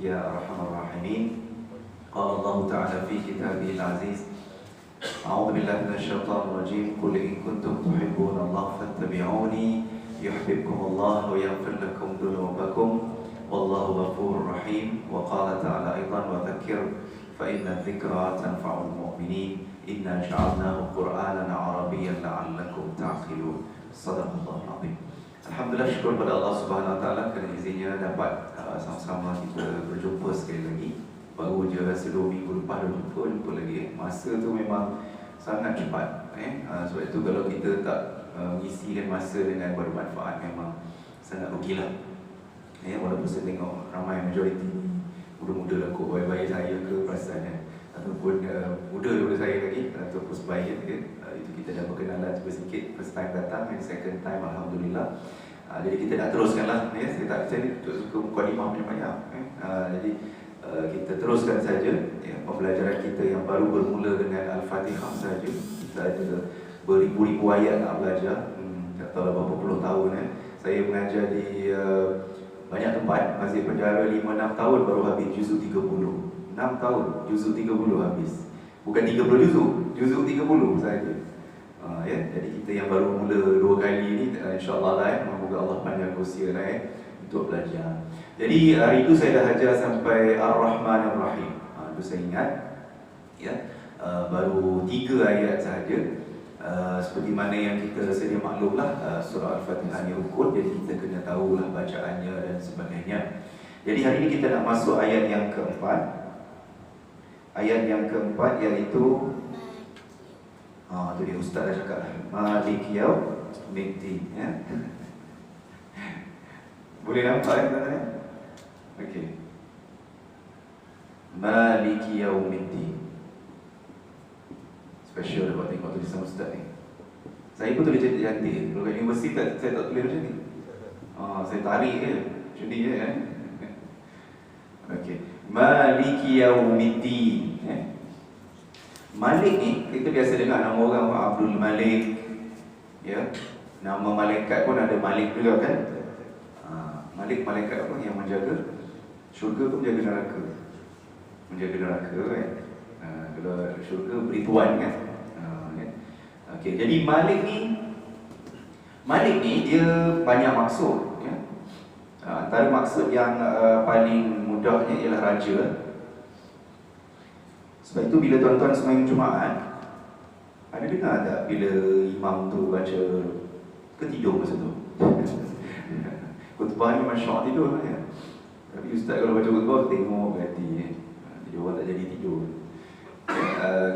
يا أرحم الراحمين. قال الله تعالى في كتابه العزيز: أعوذ بالله من الشيطان الرجيم. قل إن كنتم تحبون الله فاتبعوني يحببكم الله ويغفر لكم ذنوبكم والله غفور رحيم. وقال تعالى أيضا: وذكر فإن الذكرى تنفع المؤمنين إنا جعلناه قرآنا عربيا لعلكم تعقلون. صدق الله العظيم. Alhamdulillah, syukur pada Allah Subhanahu Wa Taala kerana izinnya dapat sama-sama kita berjumpa sekali lagi. Baru je rasa 2 minggu lepas dah jumpa lagi. Masa tu memang sangat cepat. Sebab itu kalau kita tak mengisikan masa dengan bermanfaat, memang sangat rugilah. Walaupun saya tengok ramai majoriti muda-muda lah kot, bayi-bayi saya ke perasan ataupun muda daripada saya lagi ataupun sebaya ke, itu kita dah berkenalan sikit, first time datang and second time Alhamdulillah. Jadi kita nak teruskan lah, saya suka mukadimah banyak-banyak. Jadi kita teruskan saja pembelajaran kita yang baru bermula dengan Al-Fatihah saja. Kita ada beribu-ribu ayat nak belajar, tak tahu berapa puluh tahun. Saya mengajar di banyak tempat, masih penjara 5-6 tahun baru habis juzuk 30. 6 tahun, juzuk 30 habis. Bukan 30 juzuk 30 saja. Jadi kita yang baru mula 2 kali ni, insyaAllah lah, semoga Allah panjang usia lah untuk belajar. Jadi hari itu saya dah ajar sampai Ar-Rahman Ar-Rahim. Itu saya ingat baru 3 ayat sahaja. Seperti mana yang kita sedia maklumlah, surah Al-Fatihah ni rukun, jadi kita kena tahulah bacaannya dan sebagainya. Jadi hari ini kita nak masuk ayat yang keempat. Ayat yang keempat iaitu tu dia Ustaz dah cakap, Malik Yaumiddin. Boleh nampak tuan-tuan? Okey. Malik Yaumiddin. Special dapat tengok tulisan Ustaz ni. Saya pun tulis cantik-cantik. Kalau kat universiti saya tak tulis macam ni. Saya tarik je. Macam ni je kan. Okey. Maliki Yaumiddin. Malik ni kita biasa dengar nama orang Abdul Malik. Nama malaikat pun ada Malik juga kan. Malik malaikat apa yang menjaga syurga pun menjaga neraka. Menjaga neraka kan. Kalau syurga beri tuan kan. Okey, jadi Malik ni dia banyak maksud. Antara maksud yang paling mudahnya ialah raja. Sebab itu bila tuan-tuan sembahyang Jumaat, ada dengar tak bila imam tu baca ketidur masa tu? Khutbah ni Masya Allah tidur kan. Tapi ustaz kalau baca khutbah tengok berhati jadi orang tak jadi tidur.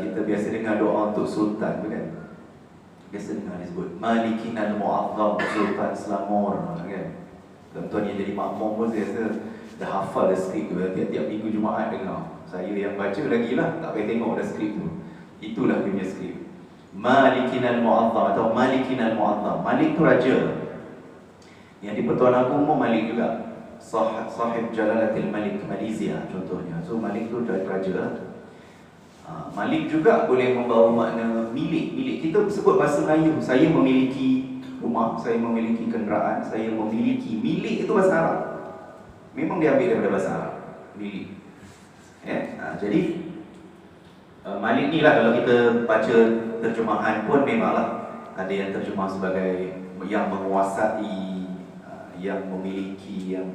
Kita biasa dengar doa untuk sultan kan. Biasa dengar disebut Malikinal Mu'azzam Sultan Selangor kan. Tuan-tuan yang jadi makmum pun saya rasa dah hafal dah skrip tu. Tiap-tiap minggu Jumaat dengar. Saya yang baca lagi lah, tak payah tengok dah skrip tu. Itulah punya skrip. Malikinal Mu'azzam atau Malikinal Mu'azzam. Malik tu raja. Yang di Pertuan Agong pun Malik juga. Sahib Jalalatil Malik Malaysia contohnya. So Malik tu raja. Malik juga boleh membawa makna milik. Kita sebut bahasa Melayu. Saya memiliki rumah, saya memiliki kenderaan, saya memiliki. Milik itu bahasa Arab. Memang dia ambil daripada bahasa Arab. Milik. Jadi Malik ni lah kalau kita baca terjemahan pun memanglah ada yang terjemah sebagai yang menguasai, yang memiliki, yang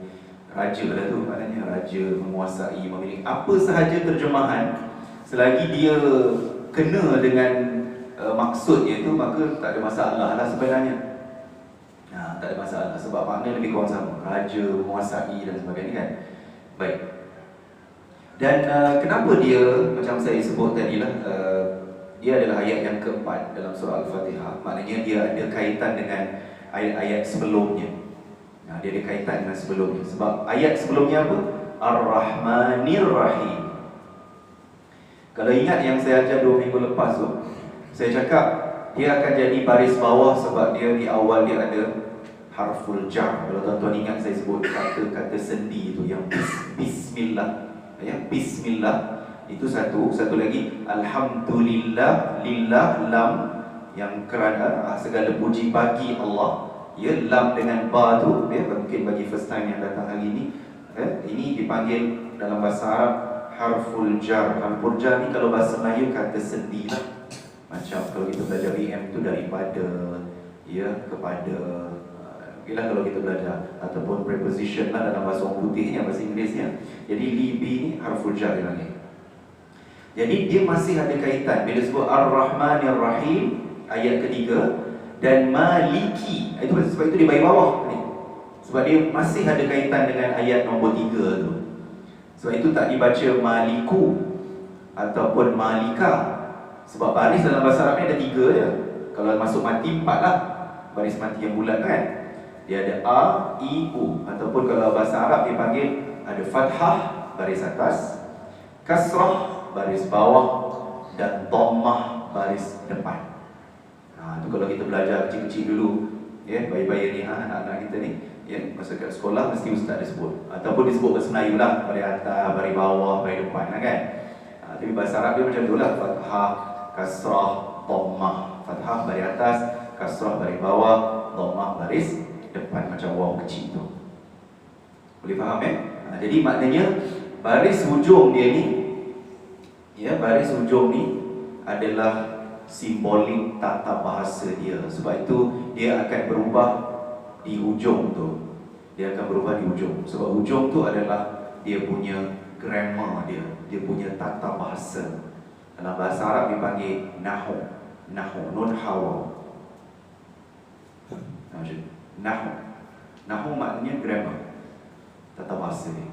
raja lah tu maknanya, raja, menguasai, memiliki. Apa sahaja terjemahan selagi dia kena dengan maksudnya itu, maka tak ada masalah lah sebenarnya. Tak ada masalah sebab makna lebih kurang sama, raja, menguasai dan sebagainya kan. Baik. Dan kenapa dia, macam saya sebut tadi lah, dia adalah ayat yang keempat dalam surah Al-Fatihah. Maknanya dia ada kaitan dengan ayat-ayat sebelumnya. Dia ada kaitan dengan sebelumnya. Sebab ayat sebelumnya apa? Ar-Rahmanir Rahim. Kalau ingat yang saya ajar 2 minggu lepas tu, saya cakap dia akan jadi baris bawah sebab dia di awal dia ada harful jar. Kalau tuan-tuan ingat saya sebut kata-kata sendi itu yang Bismillah. Bismillah itu satu lagi Alhamdulillah, lillah, lam yang kerana segala puji bagi Allah. Lam dengan ba tu mungkin bagi first time yang datang hari ini, ini dipanggil dalam bahasa Arab harful jar. Harful jar ni kalau bahasa Melayu kata sendi lah. Macam kalau kita belajar BM tu daripada, ya, kepada, ialah kalau kita belajar, ataupun preposition lah dalam bahasa orang putihnya, bahasa Inggerisnya. Jadi libi ni harful jar dia lagi. Jadi dia masih ada kaitan bila sebut Ar-Rahmanir Rahim ayat ketiga, dan Maliki. Itu sebab itu dia bagi bawah ni. Sebab dia masih ada kaitan dengan ayat nombor 3 tu. Sebab itu tak dibaca Maliku ataupun Malika. Sebab baris dalam bahasa Arab ni ada 3 je. Kalau masuk mati 4 lah. Baris mati yang bulat kan. Dia ada A, I, U. Ataupun kalau bahasa Arab dia panggil ada fathah baris atas, kasrah baris bawah, dan dhammah baris depan. Itu kalau kita belajar kecil-kecil dulu, ya, bayi-bayi ni, anak-anak kita ni, ya, masa kat sekolah mesti ustaz dia sebut. Ataupun disebut bahasa Melayu lah, baris atas, baris bawah, baris depan lah kan. Tapi bahasa Arab dia macam tu lah, fathah, kasrah, dhammah. Fathah baris atas, kasrah baris bawah, dhammah baris depan, macam waw kecil tu. Boleh faham ya? Jadi maknanya baris hujung dia ni, ya, baris hujung ni adalah simbolik tata bahasa dia. Sebab itu dia akan berubah di hujung tu. Dia akan berubah di hujung. Sebab hujung tu adalah dia punya grammar dia, dia punya tata bahasa. Dalam bahasa Arab dipanggil nahu. Nahu, nun hawa. Nahu. Nahu maknanya grammar, tata bahasa dia.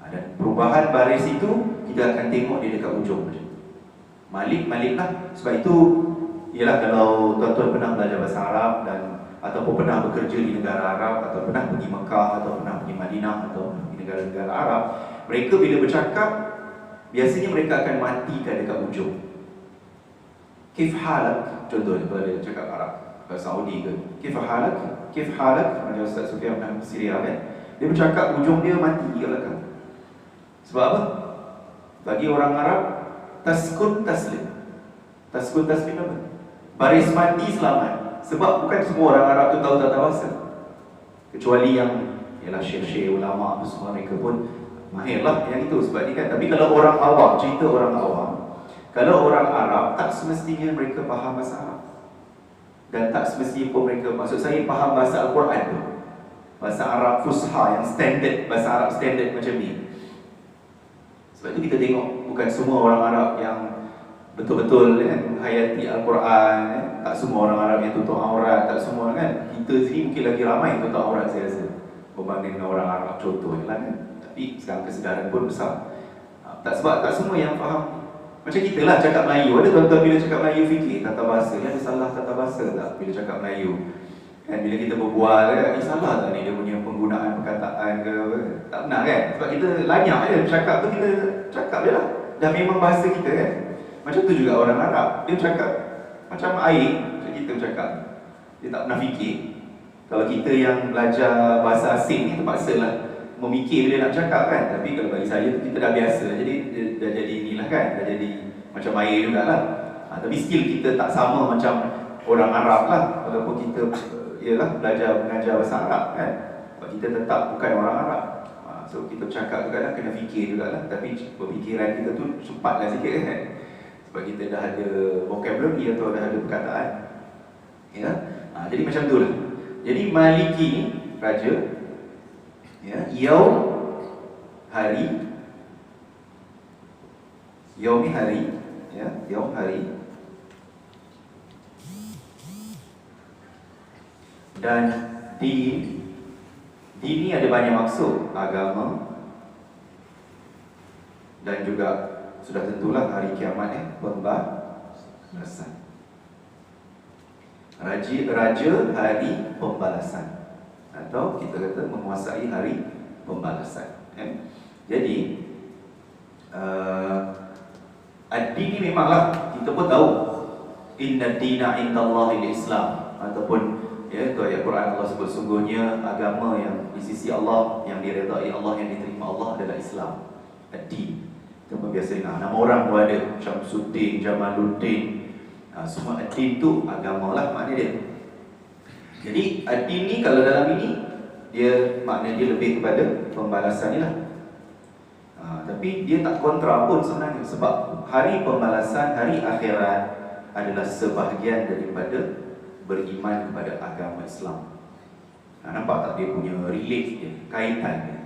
Dan perubahan baris itu kita akan tengok dia dekat hujung. Malik lah. Sebab itu, ialah kalau tuan-tuan pernah belajar bahasa Arab dan ataupun pernah bekerja di negara Arab, atau pernah pergi Mekah, atau pernah pergi Madinah, atau di negara-negara Arab, mereka bila bercakap, biasanya mereka akan matikan dekat hujung. Kif halak, contohnya kalau dia cakap Arab, bahasa Saudi ke, kif halak, kif halak, macam Ustaz Sufian pernah Syria kan, dia bercakap hujung dia mati ke belakang. Sebab apa? Bagi orang Arab, taskun taslim. Taskun taslim apa? Baris mati selamat. Sebab bukan semua orang Arab tu tahu tata bahasa. Kecuali yang, ialah syekh-syekh, ulama, semua mereka pun mahirlah yang itu. Sebab ni kan. Tapi kalau orang awam, cerita orang awam, kalau orang Arab, tak semestinya mereka faham bahasa Arab. Dan tak semestinya pun mereka, maksud saya, faham bahasa Al-Quran tu. Bahasa Arab Fusha yang standard, bahasa Arab standard macam ni. Sebab itu kita tengok bukan semua orang Arab yang betul-betul kan, menghayati Al-Quran kan? Tak semua orang Arab yang tutup aurat, tak semua kan. Kita sini mungkin lagi ramai yang tutup aurat saya rasa berbanding dengan orang Arab contohnya lah kan. Tapi sekarang kesedaran pun besar. Sebab tak semua yang faham. Macam kita lah cakap Melayu. Ada tuan-tuan bila cakap Melayu fikir tata bahasa, ada salah tata bahasa tak bila cakap Melayu? Kan bila kita berbual kan, salah tak ni dia punya penggunaan perkataan ke apa? Tak benar kan? Sebab kita lanyak je bercakap tu, kita cakap je lah. Dah memang bahasa kita kan. Macam tu juga orang Arab. Dia cakap macam air, macam kita bercakap. Dia tak pernah fikir. Kalau kita yang belajar bahasa asing ni terpaksalah memikir bila nak cakap kan. Tapi kalau bagi saya tu kita dah biasa. Jadi dah jadi inilah kan. Dah jadi macam air jugalah. Tapi still kita tak sama macam orang Arab lah. Walaupun kita ialah belajar mengajar bahasa Arab kan. Sebab kita tetap bukan orang Arab. So kita cakap tu kadang kena fikir jugalah. Tapi berfikiran kita tu cepatlah sikit kan. Sebab kita dah ada vocabulary atau dah ada perkataan. Ya. Jadi macam tu lah. Jadi Maliki ni raja, ya, Yaum hari, Yaum ni hari, ya, Yaum hari. Dan din ni ada banyak maksud, agama, dan juga sudah tentulah hari kiamat pembalasan. Raja hari pembalasan, atau kita kata menguasai hari pembalasan. Jadi ad-din ni memanglah kita pun tahu inna dina indallahi al-Islam, ataupun ya, itu ayat Quran Allah sebut sungguhnya agama yang di sisi Allah, yang diredai Allah, yang diterima Allah adalah Islam. Ad-din. Kita biasa dengar nama orang pun ada, Syamsuddin, Jamaluddin. Semua ad-din tu agama lah makna dia. Jadi ad-din ni kalau dalam ini dia makna dia lebih kepada pembalasan ni lah. Tapi dia tak kontra pun sebenarnya, sebab hari pembalasan, hari akhirat adalah sebahagian daripada beriman kepada agama Islam. Nampak tak dia punya relate dia, kaitan dia.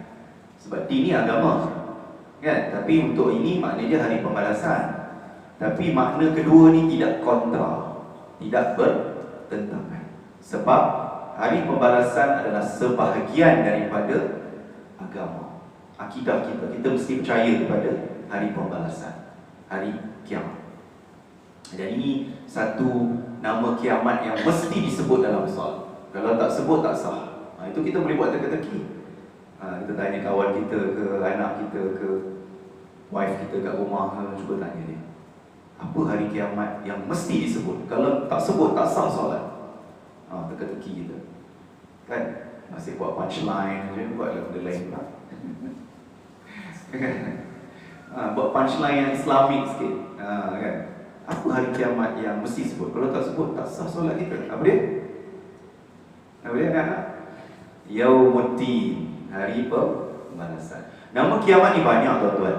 Sebab ini agama, kan? Tapi untuk ini maknanya dia hari pembalasan. Tapi makna kedua ni tidak kontra, tidak bertentangan. Sebab hari pembalasan adalah sebahagian daripada agama, akidah kita. Kita mesti percaya kepada hari pembalasan, hari kiamat. Dan ini satu nama kiamat yang mesti disebut dalam soal. Kalau tak sebut tak sah. Itu kita boleh buat teka-teki. Kita tanya kawan kita ke, anak kita ke, wife kita kat rumah ke, cuba tanya dia, apa hari kiamat yang mesti disebut? Kalau tak sebut tak sah solat. Teka-teki kita, kan? Masih buat punchline je, buat benda lain pula. Buat punchline yang Islamik sikit, kan? Apa hari kiamat yang mesti sebut? Kalau tak sebut tak sah solat kita. Apa dia? Apa dia anak-anak? Yaumuddin, hari pembalasan. Nama kiamat ni banyak tuan-tuan.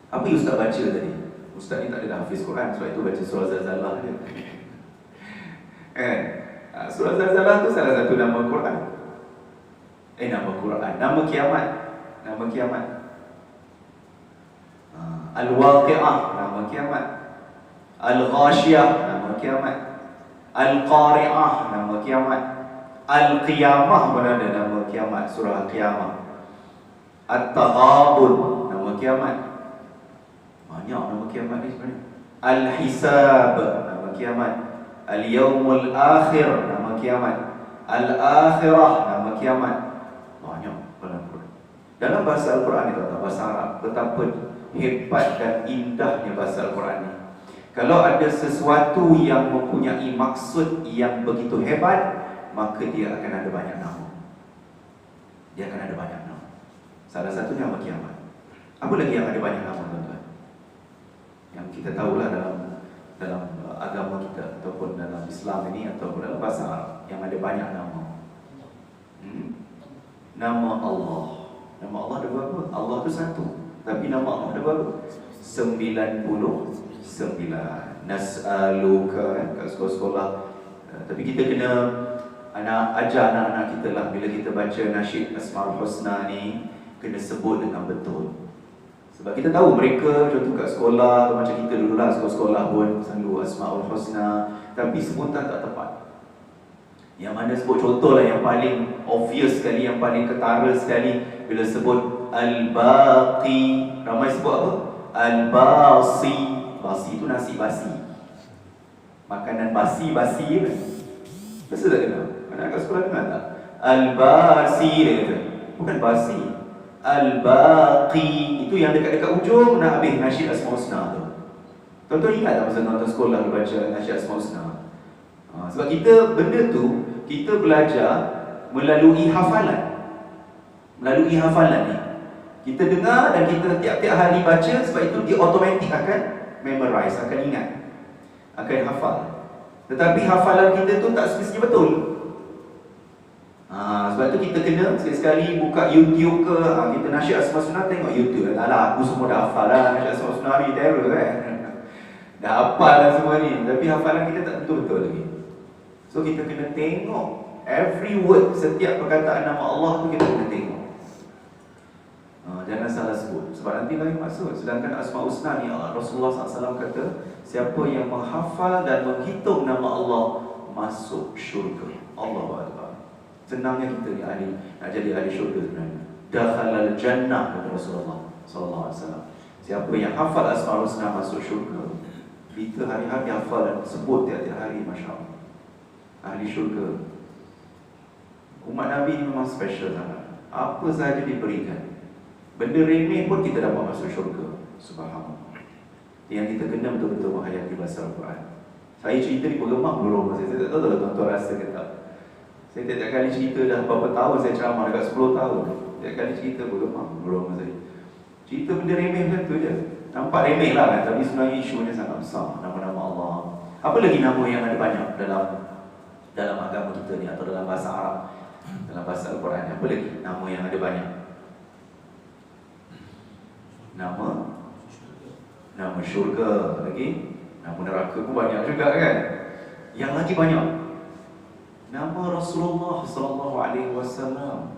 Apa yang Ustaz baca tadi? Ustaz ni tak ada hafiz Quran, sebab itu baca surah Zalzalah je. Surah Zalzalah tu salah satu nama Quran. Nama Quran, nama kiamat. Nama kiamat. Al-Waqi'ah, nama kiamat. Al-Ghashiyah, nama kiamat. Al-Qari'ah, nama kiamat. Al-Qiyamah pun ada nama kiamat, surah Al-Qiyamah. At-Taghabun, nama kiamat. Banyak nama kiamat ni sebenarnya. Al-Hisab, nama kiamat. Al-Yawmul Akhir, nama kiamat. Al-Akhirah, nama kiamat. Banyak dalam Quran. Dalam bahasa Al-Quran ni, bahasa Arab, betapa hebat dan indahnya bahasa Al-Quran ni. Kalau ada sesuatu yang mempunyai maksud yang begitu hebat, maka dia akan ada banyak nama. Dia akan ada banyak nama. Salah satunya nama kiamat. Apa lagi yang ada banyak nama, tuan-tuan? Yang kita tahulah dalam agama kita, ataupun dalam Islam ini, ataupun dalam bahasa Arab, yang ada banyak nama. Nama Allah. Nama Allah ada berapa? Allah itu satu. Tapi nama Allah ada berapa? 99. Nas'aluka, kan? Kat sekolah-sekolah. Tapi kita kena ajar anak-anak kita lah, bila kita baca nasyid Asmaul Husna ni, kena sebut dengan betul. Sebab kita tahu mereka, contoh kat sekolah, macam kita dulu lah, sekolah-sekolah pun selalu Asmaul Husna, tapi sebutan tak tepat. Yang mana sebut contoh lah, yang paling obvious sekali, yang paling ketara sekali, bila sebut Al-Baqi, ramai sebut apa? Al-Basi. Basi itu nasi basi, makanan basi-basi kan? Betul tak kenal? Anak kat sekolah dengar tak? Al-Basi dia kata, bukan basi. Al-Baqi, itu yang dekat-dekat ujung nak habis nasyid Asmaul Husna tu. Tuan-tuan ingat tak masa nonton sekolah baca nasyid Asmaul Husna? Sebab kita, benda tu kita belajar melalui hafalan. Melalui hafalan ni kita dengar dan kita tiap-tiap hari baca. Sebab itu dia automatik akan memorize, akan ingat, akan hafal. Tetapi hafalan kita tu tak semestinya betul. Sebab tu kita kena sekali-sekali buka YouTube ke, kita nasyid Asmaul Husna, tengok YouTube. Alah, aku semua dah hafal lah nasyid Asmaul Husna ni, terror kan. Dah hafal lah semua ni, tapi hafalan kita tak betul-betul lagi. So kita kena tengok every word, setiap perkataan nama Allah tu kita kena tengok. Jangan salah sebut, sebab nanti lain maksud. Sedangkan Asmaul Husna ni, Rasulullah SAW kata, siapa yang menghafal dan menghitung nama Allah masuk syurga. Allahu Akbar. Senangnya kita ni ahli, nak jadi ahli syurga sebenarnya. Dakhalal jannah, kata Rasulullah SAW. Siapa yang hafal Asmaul Husna masuk syurga. Kita hari-hari hafal dan sebut tiap-tiap hari, Masya Allah, ahli syurga. Umat Nabi ni memang special sangat. Apa sahaja diberikan, benda remeh pun kita dapat masuk syurga. Subhanallah. Yang kita kena betul-betul menghayati bahasa Al-Quran. Saya cerita ni bergemar dulu rumah saya. Saya tak tahu tak tuan-tuan rasa ke tak. Saya tiap kali cerita dah berapa tahun saya ceramah, dekat 10 tahun. Tiap kali cerita bergemar dulu rumah saya. Cerita benda remeh macam tu je. Nampak remeh lah kan, tapi sebenarnya isunya sangat besar. Nama-nama Allah. Apa lagi nama yang ada banyak dalam agama kita ni, atau dalam bahasa Arab, dalam bahasa Al-Quran? Apa lagi nama yang ada banyak? Nama syurga lagi, nama neraka pun banyak juga kan. Yang lagi banyak nama Rasulullah sallallahu alaihi wasallam.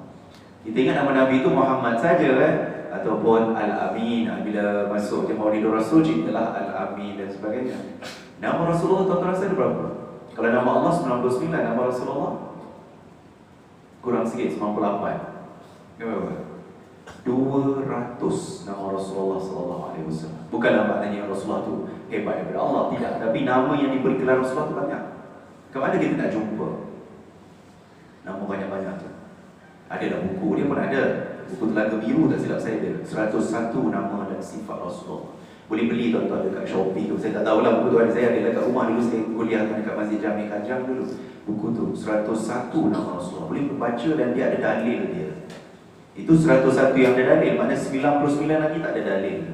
Kita ingat nama Nabi itu Muhammad saja kan, ataupun Al-Amin. Bila masuk ke Maulidur Rasul ceritalah Al-Amin dan sebagainya. Nama Rasulullah tuan-tuan rasa ada berapa? Kalau nama Allah 99, nama Rasulullah kurang sikit 98. Berapa? 200 nama Rasulullah sallallahu alaihi wasallam. Bukanlah maknanya Rasulullah tu hebat daripada Allah, tidak. Tapi nama yang diberi gelar Rasulullah tu banyak. Ke mana kita nak jumpa nama banyak-banyak tu? Ada dah buku dia pun ada. Buku Telaga Biru tak silap saya ada 101 nama dan sifat Rasulullah. Boleh beli tuan-tuan dekat Shopee tu. Saya tak tahulah buku tu ada, saya ada dekat rumah dulu. Saya kuliah dekat Masjid Jami Kajang dulu. Buku tu 101 nama Rasulullah. Boleh baca dan dia ada dalil dia. Itu 101 yang ada dalil, maknanya 99 lagi tak ada dalil,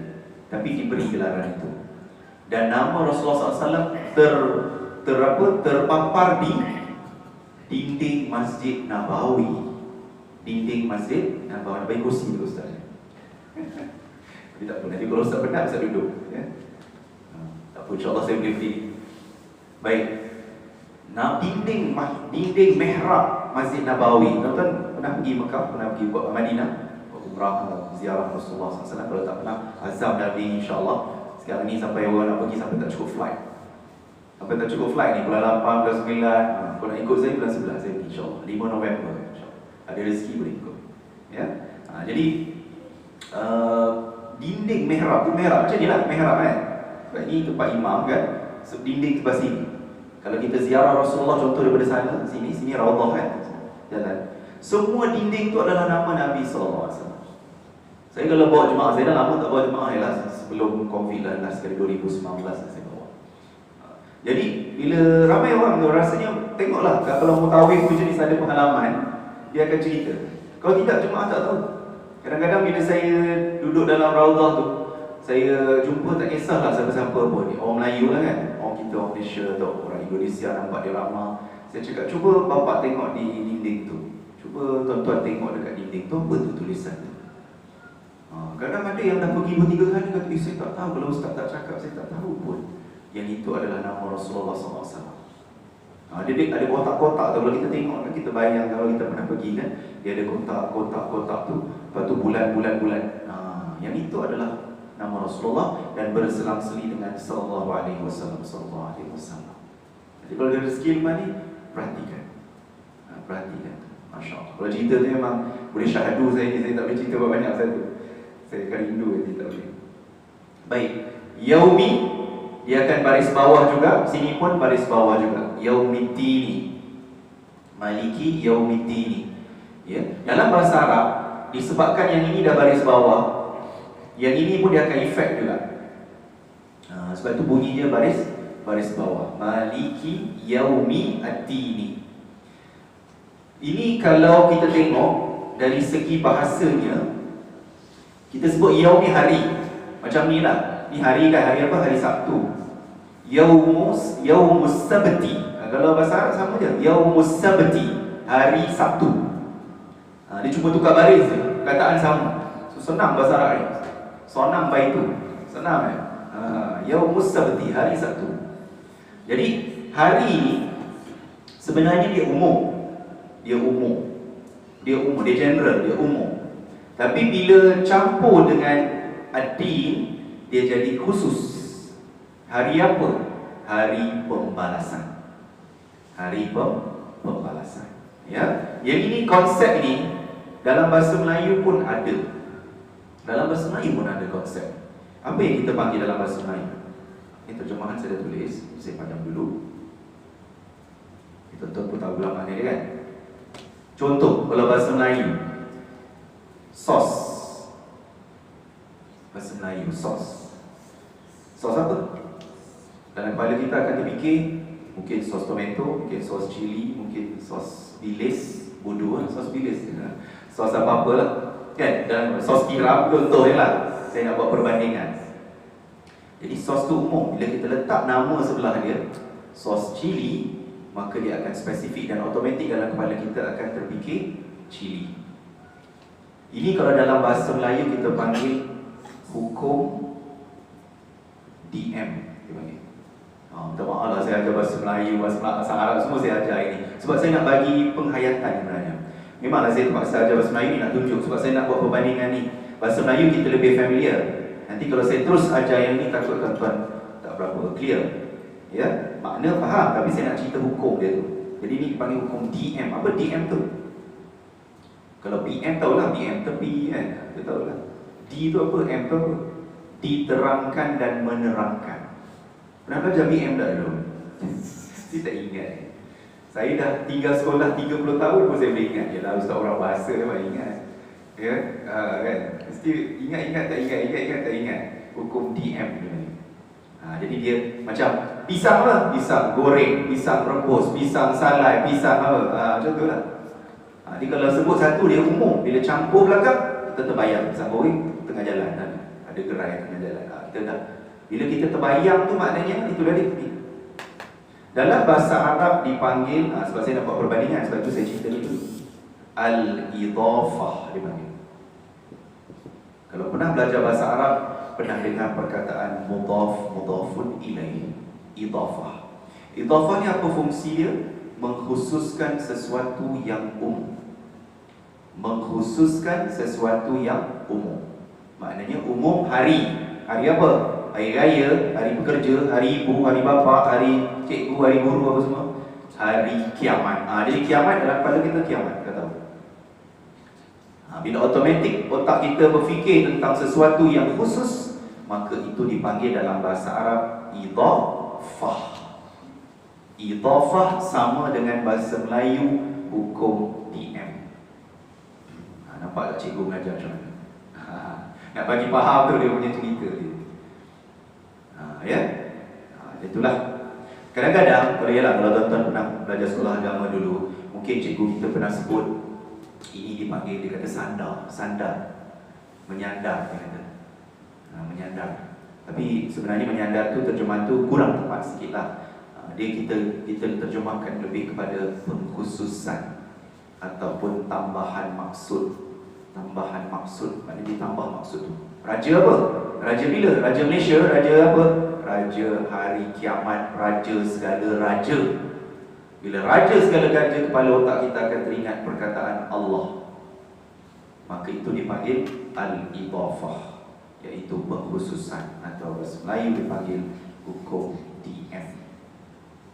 tapi diberi gelaran itu. Dan nama Rasulullah SAW terpapar di dinding Masjid Nabawi. Dinding Masjid Nabawi. Baik kursi dulu Ustaz. Tapi tak apa, nanti kalau Ustaz penat bisa duduk ya? Tak apa, insyaAllah saya boleh berdiri. Baik. Dinding mihrab Masjid Nabawi. Tuan-tuan pernah pergi Mekah, pernah pergi buat Madinah, buat umrah, ziarah Rasulullah SAW. Kalau tak pernah, azam Nabi insyaAllah. Sekarang ni sampai orang nak pergi sampai tak cukup flight. Sampai tak cukup flight ni, bulan 8, bulan 9. Kalau nak ikut saya, bulan 11 saya pergi insyaAllah, 5 November insyaAllah. Ada rezeki boleh ikut ya? Jadi dinding mihrab tu, mihrab macam ni lah, mihrab kan. Sebab ni tempat imam kan, dinding sebelah sini. Kalau kita ziarah Rasulullah, contoh daripada sana, sini Raudhah kan, jalan. Semua dinding tu adalah nama Nabi SAW. Saya kalau bawa jemaah, saya dah lama tak bawa jemaah lah, sebelum COVID lah, sekali 2019 saya bawa. Jadi bila ramai orang tu, rasanya tengoklah, kalau mutawif tu jenis ada pengalaman, dia akan cerita. Kalau tidak, jemaah tak tahu. Kadang-kadang bila saya duduk dalam Raudhah tu, saya jumpa tak kisahlah siapa-siapa pun ni, orang Melayu lah kan, orang kita, orang Malaysia atau orang Indonesia, nampak dia ramah. Saya cakap, cuba bapak tengok di dinding tu, cuba tuan-tuan tengok dekat dinding tu, apa tu tulisan tu. Kadang ada yang dah pergi 2-3 kali kata, saya tak tahu, kalau ustaz tak cakap, saya tak tahu pun yang itu adalah nama Rasulullah SAW. Ada kotak-kotak tu, kalau kita tengok kan, kita bayang kalau kita pernah pergi kan, dia ada kotak-kotak tu, lepas tu bulan-bulan. Yang itu adalah nama Rasulullah dan berselang-seli dengan sallallahu alaihi wasallam. Jadi kalau ada rezeki lepas ni, perhatikan. Masya-Allah. Kalau cerita tu memang boleh syahadu saya ni, saya tak boleh cerita banyak saya tu. Saya akan rindu nanti tak boleh. Baik, yaumi dia akan baris bawah juga, sini pun baris bawah juga. Yaumiddini. Maliki yaumiddini. Ya, dalam bahasa Arab disebabkan yang ini dah baris bawah, yang ini pun dia akan efek juga. Sebab itu bunyi dia baris bawah. Maliki yaumi ad-dini. Ini kalau kita tengok dari segi bahasanya, kita sebut yaum ni hari. Macam ni lah. Ni hari kan, hari apa? Hari Sabtu. Yaumus sabti. Kalau bahasa Arab sama je. Yaumus sabti, hari Sabtu. Dia cuma tukar baris je, perkataan sama. So, senang bahasa Arab ni. Sonam baitu. Senang kan? Yaumus sabti, hari Sabtu. Jadi hari ni sebenarnya dia umum. Dia general, dia umum. Tapi bila campur dengan ad-din, dia jadi khusus. Hari apa? Hari pembalasan. Hari pembalasan. Ya, yang ini konsep ni dalam bahasa Melayu pun ada. Dalam bahasa Melayu pun ada konsep. Apa yang kita panggil dalam bahasa Melayu? Ini terjemahan saya dah tulis, saya padam dulu. Tuan-tuan pun tahu ulama ni kan? Contoh, kalau bahasa Melayu, sos. Bahasa Melayu, sos. Sos apa? Dalam kepala kita akan terfikir, mungkin sos tomato, mungkin sos cili, mungkin sos bilis, bodoh lah, sos bilis. Sos apa-apa lah. Kan? Dan sos tiram, contoh lah. Saya nak buat perbandingan. Jadi sos tu umum. Bila kita letak nama sebelah dia, sos cili, maka dia akan spesifik dan automatik dalam kepala kita akan terfikir cili. Ini kalau dalam bahasa Melayu kita panggil hukum DM dia panggil. Minta maaf lah, saya ajar bahasa Melayu, bahasa Arab semua saya ajar ini sebab saya nak bagi penghayatan sebenarnya. Memanglah saya terpaksa ajar bahasa Melayu ni nak tunjuk sebab saya nak buat perbandingan ni. Bahasa Melayu kita lebih familiar. Nanti kalau saya terus ajar yang ni takut tuan-tuan tak berapa clear. Ya, makna faham tapi saya nak cerita hukum dia tu. Jadi ni dipanggil hukum DM. Apa DM tu? Kalau PM tahulah, PM tepi kan, kita tahulah. D tu apa? M tu apa? Diterangkan dan menerangkan. Pernah belajar BM tak dulu? Saya tak ingat. Saya dah tinggal sekolah 30 tahun pun saya boleh ingat. Yalah, ustaz orang bahasa memang ingat. Ya, kan? Mesti ingat tak ingat tak ingat. Hukum DM ni. Jadi dia macam pisang lah, pisang goreng, pisang rebus, pisang salai, pisang apa, macam tu lah. Jadi kalau sebut satu dia umum, bila campur belakang kita terbayang pisang goreng tengah jalan kan? Ada gerai tengah jalan. Kita dah, bila kita terbayang tu maknanya itulah dia. Dalam bahasa Arab dipanggil, sebab saya nak buat perbandingan, sebab tu saya cerita dulu. Al-idhafah dipanggil. Kalau pernah belajar bahasa Arab, pernah dengar perkataan mudhaf, mudhafun ilaih, idhafah. Idhafah ni apa fungsi dia? Mengkhususkan sesuatu yang umum. Mengkhususkan sesuatu yang umum. Maknanya umum hari. Hari apa? Hari raya, hari pekerja, hari ibu, hari bapa, hari cikgu, hari guru, apa semua. Hari kiamat. Jadi kiamat dalam kepala kita kiamat, kita tahu. Bila automatik otak kita berfikir tentang sesuatu yang khusus, maka itu dipanggil dalam bahasa Arab idhafah. Idhafah sama dengan bahasa Melayu hukum DM. Nampak tak cikgu mengajar macam mana? Nak bagi faham tu dia punya cerita dia. Ya? Itulah. Kadang-kadang, kalau tuan-tuan pernah belajar sekolah agama dulu, mungkin cikgu kita pernah sebut ini dipanggil, dia kata sandar, menyandar, dia kata. Menyandar. Tapi sebenarnya menyandar tu terjemahan tu kurang tepat sikit lah. Kita terjemahkan lebih kepada pengkhususan ataupun tambahan maksud. Tambahan maksud, maknanya ditambah maksud tu. Raja apa? Raja bila? Raja Malaysia, raja apa? Raja hari kiamat, raja segala raja. Bila raja segala raja, kepala otak kita akan teringat perkataan Allah. Maka itu dipanggil al-idhafah, iaitu pengkhususan, atau bahasa Melayu dipanggil hukum DM.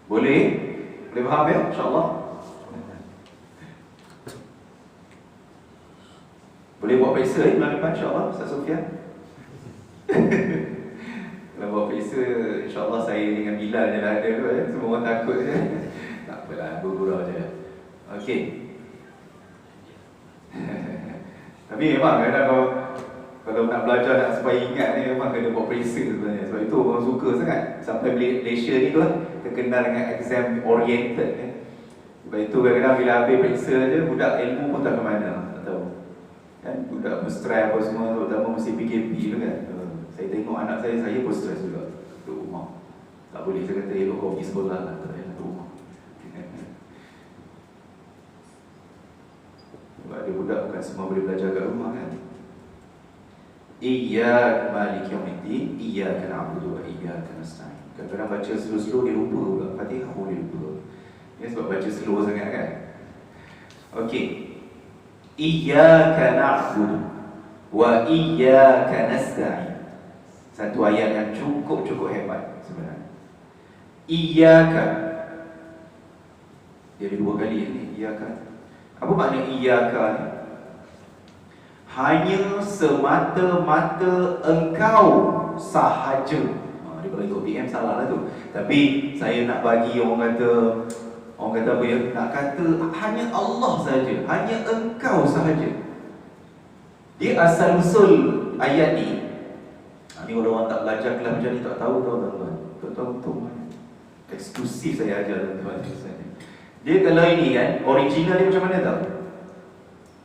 Boleh? Boleh faham ya? InsyaAllah. Boleh buat periksa bulan depan insyaAllah, Ustaz Sofian. Kalau buat periksa, insyaAllah saya dengan Bilal je lah ada tu ya. Semua orang takut je. Tak apalah, bergurau je. Okey. Tapi memang kadang kalau nak belajar nak supaya ingat ni, memang kena buat periksa sebenarnya. Sebab itu orang suka sangat. Sampai Malaysia ni tu lah terkenal dengan exam oriented ya. Sebab itu kadang-kadang bila habis periksa je, budak ilmu pun tak ke mana. Tak tahu kan, budak pun stres apa semua, terutama mesti PKP tu kan. Saya tengok anak saya pun stres juga duduk rumah. Tak boleh, saya kata elok kau pergi sekolah lah, tak payah duduk rumah. Sebab ada budak bukan semua boleh belajar kat rumah kan. Iyyak maliki yaumiddin, iyyaka na'budu wa iyyaka nasta'in. Kadang-kadang baca slow-slow dia lupa pula, Fatihah pun dia lupa. Ya, sebab baca slow sangat kan. Okey. Iyyaka na'budu wa iyyaka nasta'in. Satu ayat yang cukup hebat sebenarnya. Iyyaka, dia ada dua kali ni, iyyaka. Apa makna iyyaka ni? Hanya semata-mata engkau sahaja. Dia kalau ikut PM salah lah tu. Tapi saya nak bagi orang kata apa ya? Nak kata hanya Allah sahaja, hanya engkau sahaja. Dia asal usul ayat ni. Ni kalau orang tak belajar kelas macam ni tak tahu tuan-tuan. Tak tahu betul mana. Eksklusif saya ajar tuan-tuan. Dia kalau ini kan, original dia macam mana tahu?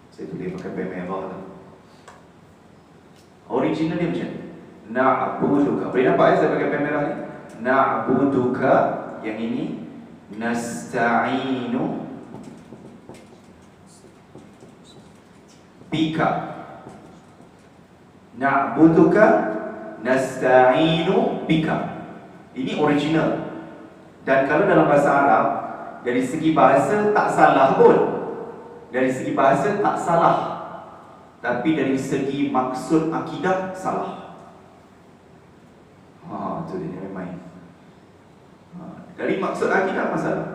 Saya tulis pakai pen merah lah. Original dia macam na'buduka. Boleh nampak saya pakai pen merah ni? Na'buduka, yang ini nasta'inu bika. Na'buduka nasta'inu bika. Ini original. Dan kalau dalam bahasa Arab, dari segi bahasa tak salah pun. Dari segi bahasa tak salah. Tapi dari segi maksud akidah salah. Itu dia main. Dari maksud akidah masalah.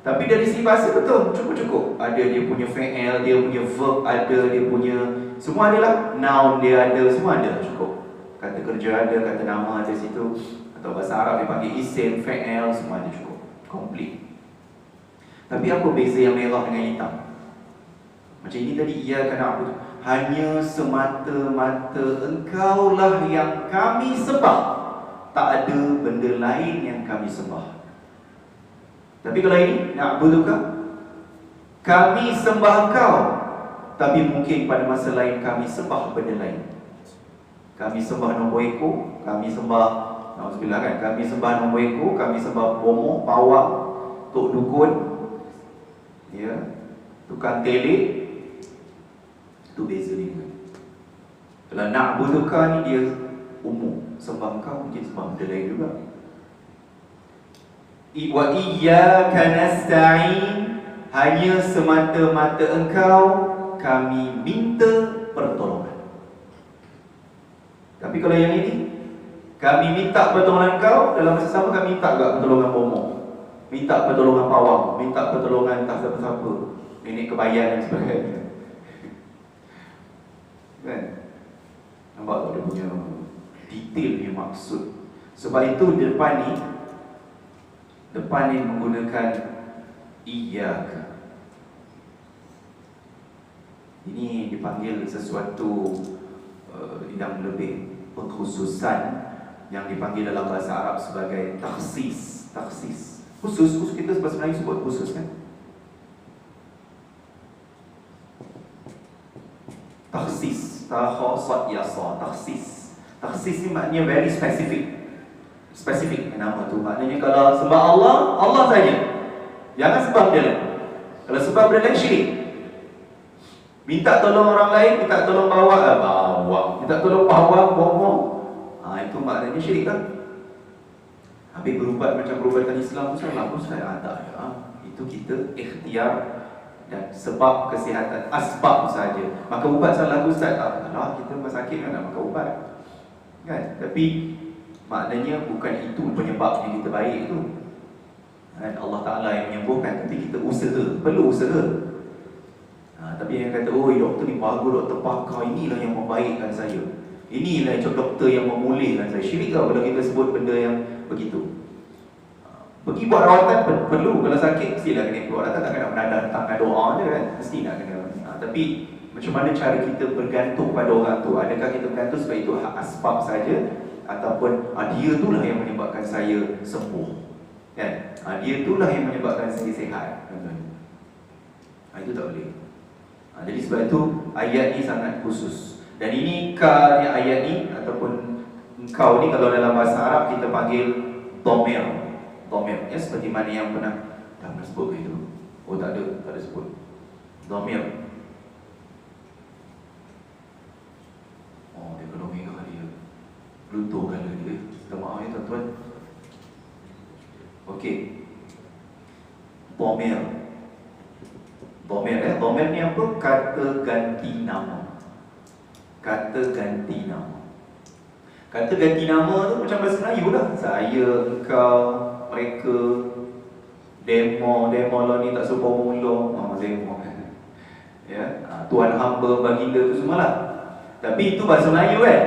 Tapi dari segi bahasa betul, cukup-cukup. Ada dia punya fi'il, dia punya verb ada, dia punya semua adalah noun dia ada, semua ada, cukup. Kata kerja ada, kata nama ada situ. Atau bahasa Arab dia panggil isim, fi'il, semua ada cukup. Complete. Tapi apa beza yang merah dengan hitam? Macam ini tadi, ia kena apa? Hanya semata-mata engkaulah yang kami sembah. Tak ada benda lain yang kami sembah. Tapi kalau ini, na'buduka, kami sembah engkau. Tapi mungkin pada masa lain kami sembah benda lain. Kami sembah nombor ekor, kami sembah, na'udzubillah kan, kami sembah nombor ekor, kami sembah bomo, pawang, tok dukun, ya, tukang telik. Itu beza ni. Kalau na'buduka ni dia umum, sembah engkau mungkin sembah benda lain juga. Wa iyyaka nasta'in, hanya semata-mata engkau kami minta pertolongan. Tapi kalau yang ini, kami minta pertolongan engkau, dalam masa sama kami minta juga pertolongan bomo, minta pertolongan pawang, minta pertolongan tak siapa-siapa, nenek kebayan dan sebagainya. Kan? Nampak tak dia punya detail ni maksud. Sebab itu depan ni menggunakan iyyaka. Ini dipanggil sesuatu yang lebih pengkhususan, yang dipanggil dalam bahasa Arab sebagai takhsis. Khusus kita bahasa Melayu sebut khusus kan? Takhsis, takhasat yasa, takhsis. Takhsis ni maknanya very specific. Nama tu maknanya kalau sembah Allah, Allah saja. Jangan sembah benda lain. Kalau sembah benda lain, syirik. Minta tolong orang lain, minta tolong bawang, minta tolong bawang, bohong. Itu maknanya syirik kan? Habis berubat macam perubatan Islam tu salah pun saya tak ada. Itu kita ikhtiar dan sebab kesihatan, asbab saja. Maka ubat salah Ustaz tak. Kalau kita sakit kan nak makan ubat. Kan? Tapi maknanya bukan itu penyebabnya kita baik tu. Dan Allah Ta'ala yang menyembuhkan, tapi kita perlu usaha. Tapi yang kata, doktor ni bagus, dokter pakar, inilah yang membaikkan saya, inilah doktor yang memulihkan saya. Syirik kalau kita sebut benda yang begitu. Pergi buat rawatan perlu, kalau sakit mestilah kena buat rawatan, takkan nak mendatangkan doa je kan, mesti nak kena. Tapi macam mana cara kita bergantung pada orang tu? Adakah kita bergantung sebab itu asbab saja, ataupun dia itulah yang menyebabkan saya sembuh, kan? Dia itulah yang menyebabkan saya sihat, itu tak boleh. Jadi sebab itu ayat ni sangat khusus. Dan ini ayat ni ataupun engkau ni kalau dalam bahasa Arab kita panggil dhamir, ya, seperti mana yang pernah sebut itu. Tak ada sebut dhamir. Dia kena merah dia, luntur kala dia. Minta maaf ya tuan-tuan. Okey, dhamir ni apa? Kata ganti nama. Kata ganti nama tu macam bahasa Melayu lah. Saya, engkau, mereka, demo lah ni tak suka mula. Demo ya, tuan hamba, baginda tu semualah. Tapi itu bahasa Melayu kan?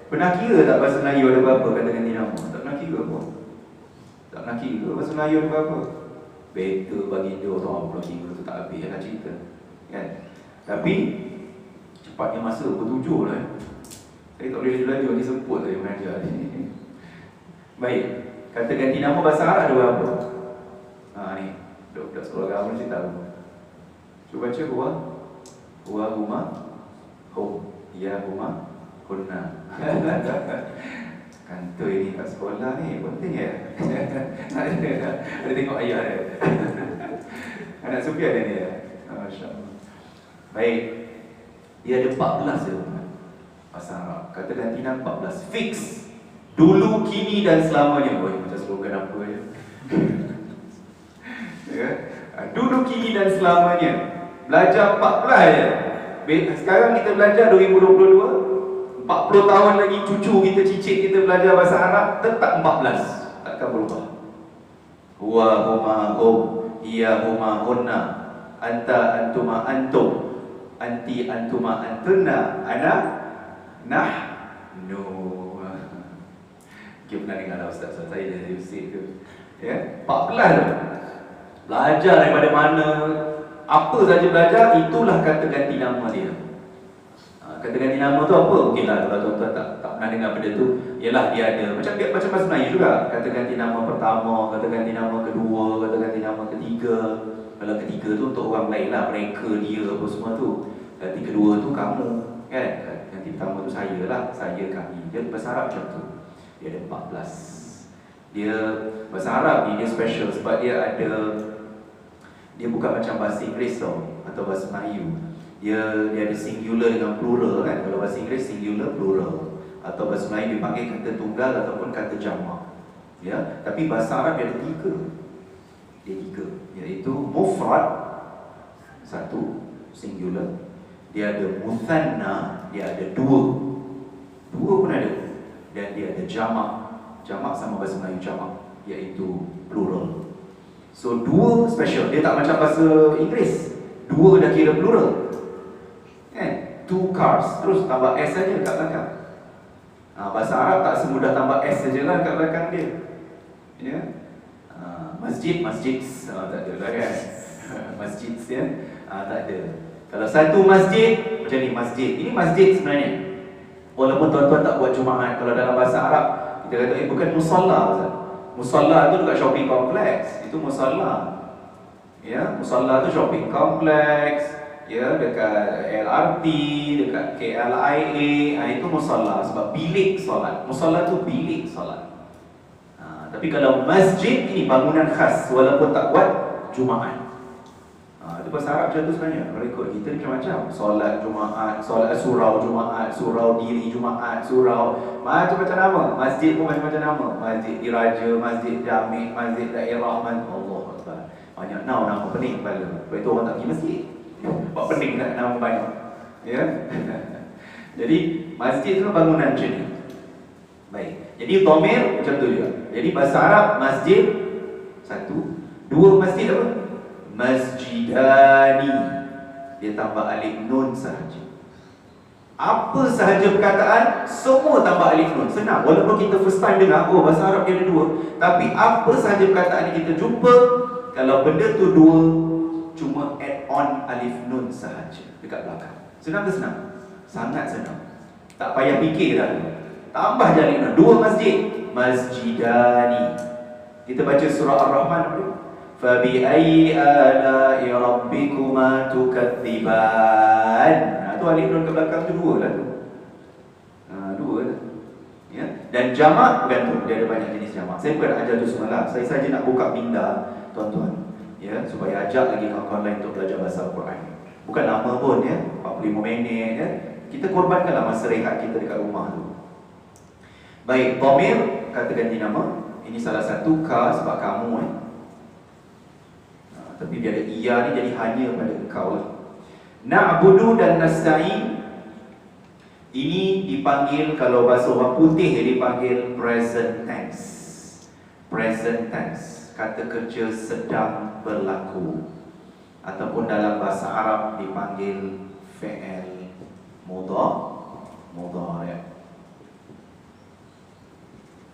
Pernah kira tak bahasa Melayu ada berapa kata ganti nama? Tak pernah kira pun. Tak pernah kira bahasa Melayu ada berapa. Beta, baginda, orang pula kira tu tak habis nak cerita, kan? Tapi cepatnya masa bertujuh lah. Saya tak boleh laju-laju, ni semput saya mengajar ni. Baik, kata ganti nama bahasa Arab ada berapa? Ni, budak sekolah agama mesti tahu. Cuba baca huwa huma hum, ya huma kunna. Kantoi ni kat sekolah ni penting ya. Ada tengok ayat dia. Anak Sufi ada ni ya. Masya-Allah. Baik. Dia ada 14 je. Bahasa Arab. Kata ganti nama 14. Fix. Dulu, kini dan selamanya. Oh, macam slogan apa ya? Ya. Dulu, kini dan selamanya. Belajar 14 je. Sekarang kita belajar 2022. 40 tahun lagi cucu kita, cicit kita belajar bahasa Arab, tetap 14. Takkan berubah. Huwa huma hum, hiya huma hunna, anta antuma antum, anti antuma antunna, ana nahnu. Kita pernah dengar ustaz saya dari Usik tu. Ya, 14 tu. Belajar daripada mana, apa saja belajar, itulah kata ganti nama dia. Kata ganti nama tu apa? Okeylah, kalau tuan-tuan tak pernah dengar benda tu, ialah dia ada macam bahasa Melayu juga. Kata ganti nama pertama, kata ganti nama kedua, kata ganti nama ketiga. Kalau ketiga tu untuk orang lain lah, mereka, dia, apa semua tu. Ganti kedua tu kamu, kan? Ganti pertama tu saya lah, saya, kami. Dia bahasa Arab macam tu. Dia ada 14. Dia bahasa Arab ni dia special sebab dia bukan macam bahasa Inggeris tau, atau bahasa Melayu. Dia ada singular dengan plural kan. Kalau bahasa Inggeris singular plural, atau bahasa Melayu dipanggil kata tunggal ataupun kata jamak. Ya, tapi bahasa Arab dia ada 3. Dia 3, iaitu mufrad 1 singular, dia ada muthanna, dia ada 2 pun ada, dan dia ada jamak. Jamak sama bahasa Melayu jamak, iaitu plural. So 2 special, dia tak macam bahasa Inggeris. 2 dah kira plural. 2 cars, terus tambah S saja kat belakang. Bahasa Arab tak semudah tambah S sajalah kat belakang dia. Ya. Masjid, tak ada lah kan. Masjid ya. Tak ada. Kalau satu masjid, macam ni masjid. Ini masjid sebenarnya. Walaupun tuan-tuan tak buat Jumaat, kalau dalam bahasa Arab kita kata bukan musalla. Musalla tu dekat shopping complex. Itu musalla. Ya, musalla tu shopping complex. Ya, dekat LRT, dekat KLIA, itu musalla sebab bilik solat. Musalla tu bilik solat. Tapi kalau masjid ini bangunan khas walaupun tak buat Jumaat. Itu bahasa Arab macam tu sebenarnya. Rekod kita ni macam-macam. Solat Jumaat, solat surau Jumaat, surau diri Jumaat, surau macam-macam nama. Masjid pun macam-macam nama. Masjid Diraja, Masjid Jami', Masjid Daerah, Allah Akbar. Banyak nama pening kepala. Sebab itu orang tak pergi masjid. Buat pening nak nama banyak. Ya. Jadi masjid tu bangunan macam ni. Baik. Jadi dhamir macam tu juga. Jadi bahasa Arab masjid 1, 2 masjid apa? Masjidani. Dia tambah alif nun sahaja. Apa sahaja perkataan, semua tambah alif nun. Senang. Walaupun kita first time dengar, oh bahasa Arab dia ada 2. Tapi apa sahaja perkataan yang kita jumpa, kalau benda tu 2, cuma add on alif nun sahaja dekat belakang. Senang ke senang? Sangat senang. Tak payah fikir dah. Tambah je alif nun. 2 masjid, masjidani. Kita baca surah Ar-Rahman apa dia? Fabi ayyi ala'i rabbikuma tukadziban. Tu alif nun ke belakang tu 2 lah tu. 2 lah. Ya. Dan jamak bukan tu, dia ada banyak jenis jamak. Saya bukan nak ajar tu semalam. Saya saja nak buka minda tuan-tuan. Ya, supaya ajak lagi kawan-kawan lain untuk belajar bahasa Al-Quran. Bukan lama pun ya, 45 minit ya. Kita korbankanlah masa rehat kita dekat rumah tu. Baik, dhamir kata ganti nama. Ini salah satu ka sebab kamu tapi dia ada iya ni jadi hanya pada engkau lah. Na'budu dan nasta'in ini dipanggil, kalau bahasa orang putih dia dipanggil present tense. Present tense, kata kerja sedang berlaku. Ataupun dalam bahasa Arab dipanggil fi'il mudhari'.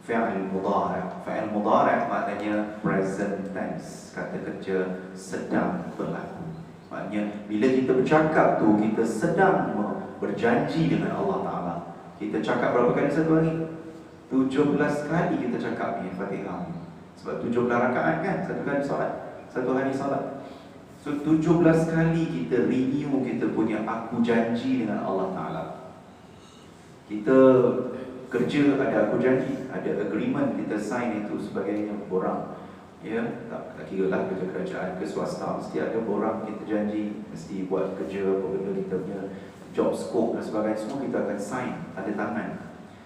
Fi'il mudhari' maknanya present tense, kata kerja sedang berlaku. Maknanya bila kita bercakap tu, kita sedang berjanji dengan Allah Ta'ala. Kita cakap berapa kali satu hari? 17 kali kita cakap ni Fatihah. Sebab 17 rakaat kan, satu kali solat, satu hari solat. So 17 kali kita renew kita punya aku janji dengan Allah Ta'ala. Kita kerja ada aku janji, ada agreement kita sign itu sebagainya borang. Ya, tak kira lah kerja kerajaan ke swasta, mesti ada borang kita janji, mesti buat kerja apa benda kita punya job scope dan sebagainya, semua kita akan sign, ada tangan.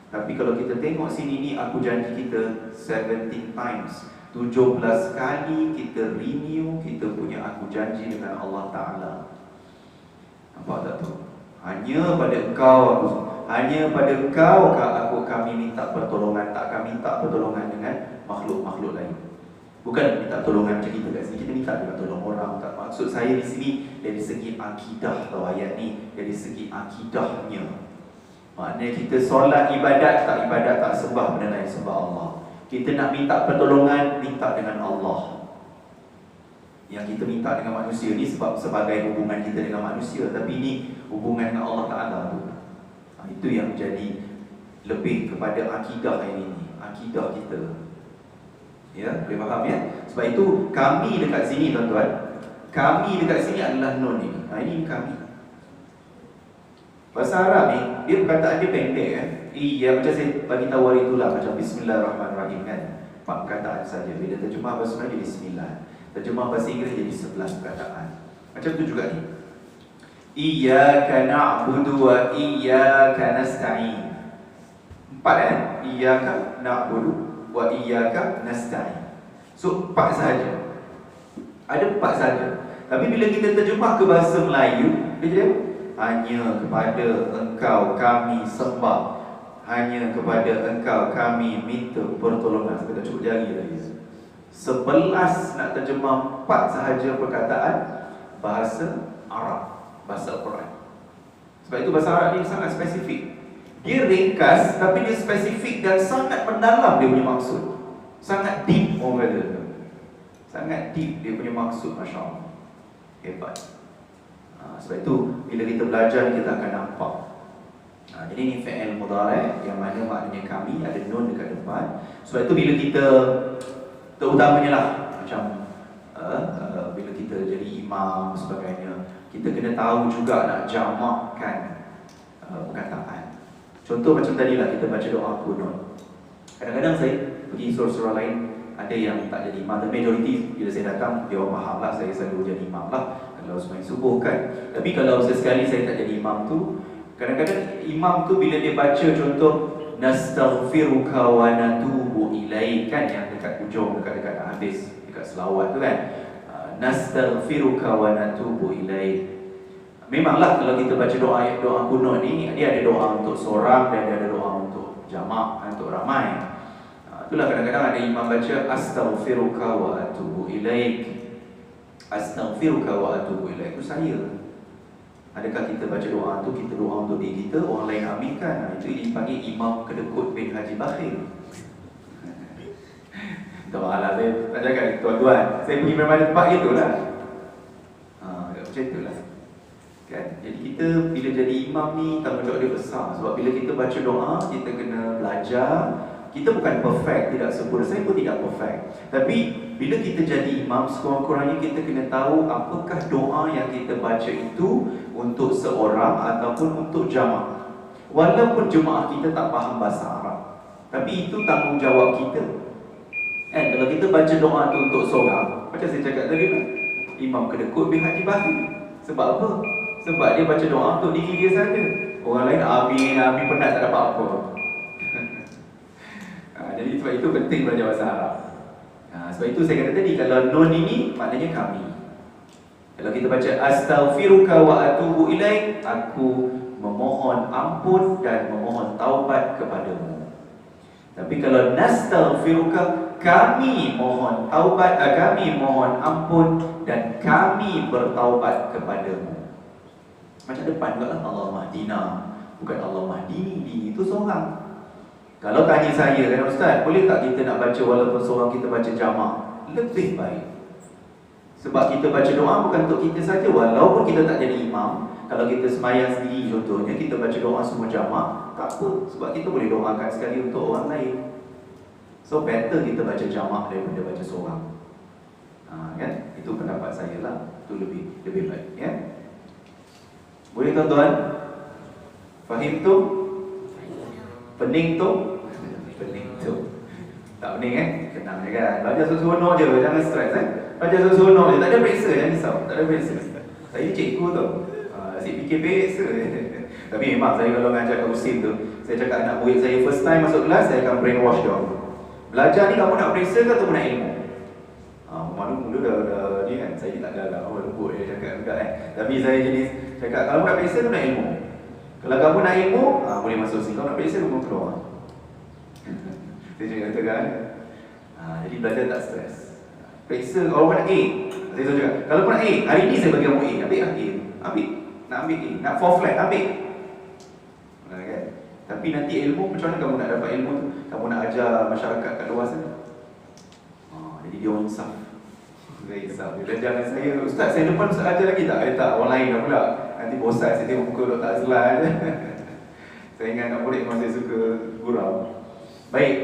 Tapi kalau kita tengok sini ni, aku janji kita 17 times, 17 kali kita renew kita punya aku janji dengan Allah Ta'ala. Nampak tak tu? Hanya pada engkau kami minta pertolongan. Tak kami minta pertolongan dengan makhluk-makhluk lain. Bukan minta pertolongan macam kita kat sini, kita minta juga tolong orang. Tak, maksud saya di sini dari segi akidah. Tahu ayat ni dari segi akidahnya. Maknanya kita solat, ibadat, tak sembah benda lain, sembah Allah. Kita nak minta pertolongan, minta dengan Allah. Yang kita minta dengan manusia ni sebab sebagai hubungan kita dengan manusia, tapi ini hubungan dengan Allah Ta'ala tu. Itu yang jadi lebih kepada akidah yang ini, akidah kita. Ya, boleh faham ya? Sebab itu kami dekat sini tuan-tuan, kami dekat sini adalah nun ini. Ini kami. Bahasa Arab ni, dia perkataan dia pendek kan. Iya, macam saya bagi tahu hari itulah, macam Bismillahirrahmanirrahim kan. Perkataan saja. Bila terjemah bahasa Melayu jadi 9. Terjemah bahasa Inggeris jadi 11 perkataan. Macam tu juga ni. Iyyaka na'budu wa iyyaka nasta'in. 4 kan? Iyyaka na'budu wa iyyaka nasta'in. So 4 sahaja. Ada 4 sahaja. Tapi bila kita terjemah ke bahasa Melayu, dia jadi hanya kepada engkau kami sembah, hanya kepada engkau kami minta pertolongan. Saya dah cukup jari lagi. 11 nak terjemah 4 sahaja perkataan bahasa Arab, bahasa Al-Quran. Sebab itu bahasa Arab ni sangat spesifik. Dia ringkas tapi dia spesifik dan sangat mendalam dia punya maksud. Sangat deep orang kata. Sangat deep dia punya maksud, Masya Allah. Hebat. Sebab itu bila kita belajar kita akan nampak. Jadi ini fi'il mudhari' yang mana maknanya kami, ada nun dekat depan. Sebab itu bila kita, terutamanya lah macam bila kita jadi imam sebagainya, kita kena tahu juga nak jamakkan perkataan. Contoh macam tadilah kita baca doa kunut. Kadang-kadang saya pergi surah-surah lain, ada yang tak jadi imam. The majority bila saya datang, dia orang faham lah saya selalu jadi imam lah kalau sembang subuh kan. Tapi kalau sesekali saya tak jadi imam tu, kadang-kadang imam tu bila dia baca contoh nastaghfiruka wa natubu ilaik kan, yang dekat ujung, dekat habis, dekat selawat tu kan, nastaghfiruka wa natubu ilaik. Memanglah kalau kita baca doa kunut ni, dia ada doa untuk seorang dan dia ada doa untuk jamak, untuk ramai. Itulah kadang-kadang ada imam baca astaghfiruka wa atubu ilaik. Astaghfiruka wa atubu ilaik. Itu saya. Adakah kita baca doa tu, kita doa untuk diri kita, orang lain aminkan? Itu dipanggil Imam Kedekut bin Haji Bakhil. Tuan-tuan, saya tak cakap tuan-tuan, saya pergi mana tempat itulah. Macam itulah. Kan? Jadi kita bila jadi imam ni tanggungjawab dia besar. Sebab bila kita baca doa, kita kena belajar. Kita bukan perfect, tidak sempurna. Saya pun tidak perfect. Tapi bila kita jadi imam, sekurang-kurangnya kita kena tahu apakah doa yang kita baca itu untuk seorang ataupun untuk jamaah. Walaupun jemaah kita tak faham bahasa Arab, tapi itu tanggungjawab kita. Kalau kita baca doa itu untuk seorang, macam saya cakap tadi kan, Imam Kedekut bin Haji Bakhil. Sebab apa? Sebab dia baca doa untuk diri dia saja. Orang lain amin, amin, penat tak dapat apa. Jadi sebab itu penting belajar bahasa Arab. Sebab itu saya kata tadi, kalau nun ini maknanya kami. Kalau kita baca astaghfiruka wa atubu ilaik, aku memohon ampun dan memohon taubat kepadamu. Tapi kalau nastaghfiruka, kami mohon taubat, kami mohon ampun dan kami bertaubat kepadamu. Macam depan juga lah, Allah mahdina, bukan Allah mahdini. Dini itu seorang. Kalau tanya saya kan, Ustaz, boleh tak kita nak baca walaupun seorang kita baca jamak? Lebih baik. Sebab kita baca doa bukan untuk kita saja. Walaupun kita tak jadi imam, kalau kita sembahyang sendiri contohnya, kita baca doa semua jamak, tak apa. Sebab kita boleh doakan sekali untuk orang lain. So better kita baca jamak daripada baca seorang. Kan? Itu pendapat saya lah. Itu lebih baik ya? Boleh tuan-tuan? Fahim tu? Pening tu? Pening tu. Tak pening Kenang je kan? Belajar seronok je, jangan stres Belajar seronok je, tak ada periksa, jangan risau. Tak ada periksa. Saya cikgu tu, asyik fikir periksa Tapi memang saya kalau mengajar kat USIM tu, saya cakap anak murid saya first time masuk kelas, saya akan brainwash dia. Belajar ni kamu nak periksa ke atau nak ilmu? Malu-malu dah ni kan, saya tak galak, lembut dia cakap juga kan. Tapi saya jenis cakap, kalau nak periksa tu nak ilmu. Kalau kamu nak ilmu, boleh masuk sini. Kalau nak periksa, kamu keluar. Saya cakap kata kan. Jadi belajar tak stres. Periksa, kalau nak A, saya cakap, kalau nak A, hari ni saya bagi kamu A, ambil lah A. Ambil. Nak ambil A, nak 4 flat, ambil. Kan? Tapi nanti ilmu, macam mana kamu nak dapat ilmu tu? Kamu nak ajar masyarakat kat luar sana. Jadi dia orang insaf. Dia insaf. Dia jangan saya, Ustaz, saya depan Ustaz ajar lagi tak? Tak, orang lain dah pula. Nanti bosan, saya tengok muka Dr. Azlan. Saya ingat anak murid memang saya suka gurau. Baik.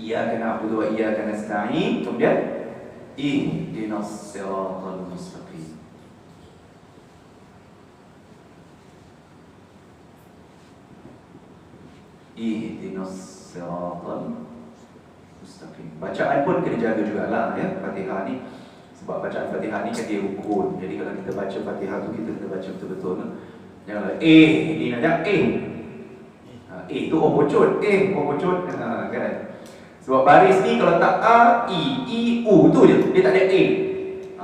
Iyyaka na'budu wa iyyaka nasta'in. Kemudian ihdinas siratal mustaqim. Ihdinas siratal mustaqim. Bacaan pun kena jaga jugalah ya, Fatihah ni. Sebab bacaan Fatihah ni kan dia rukun. Jadi kalau kita baca Fatihah tu, kita kena baca betul-betul. Janganlah ni nak tu opocut, opocut kan. Sebab baris ni kalau tak A, I, U tu je, dia tak ada A.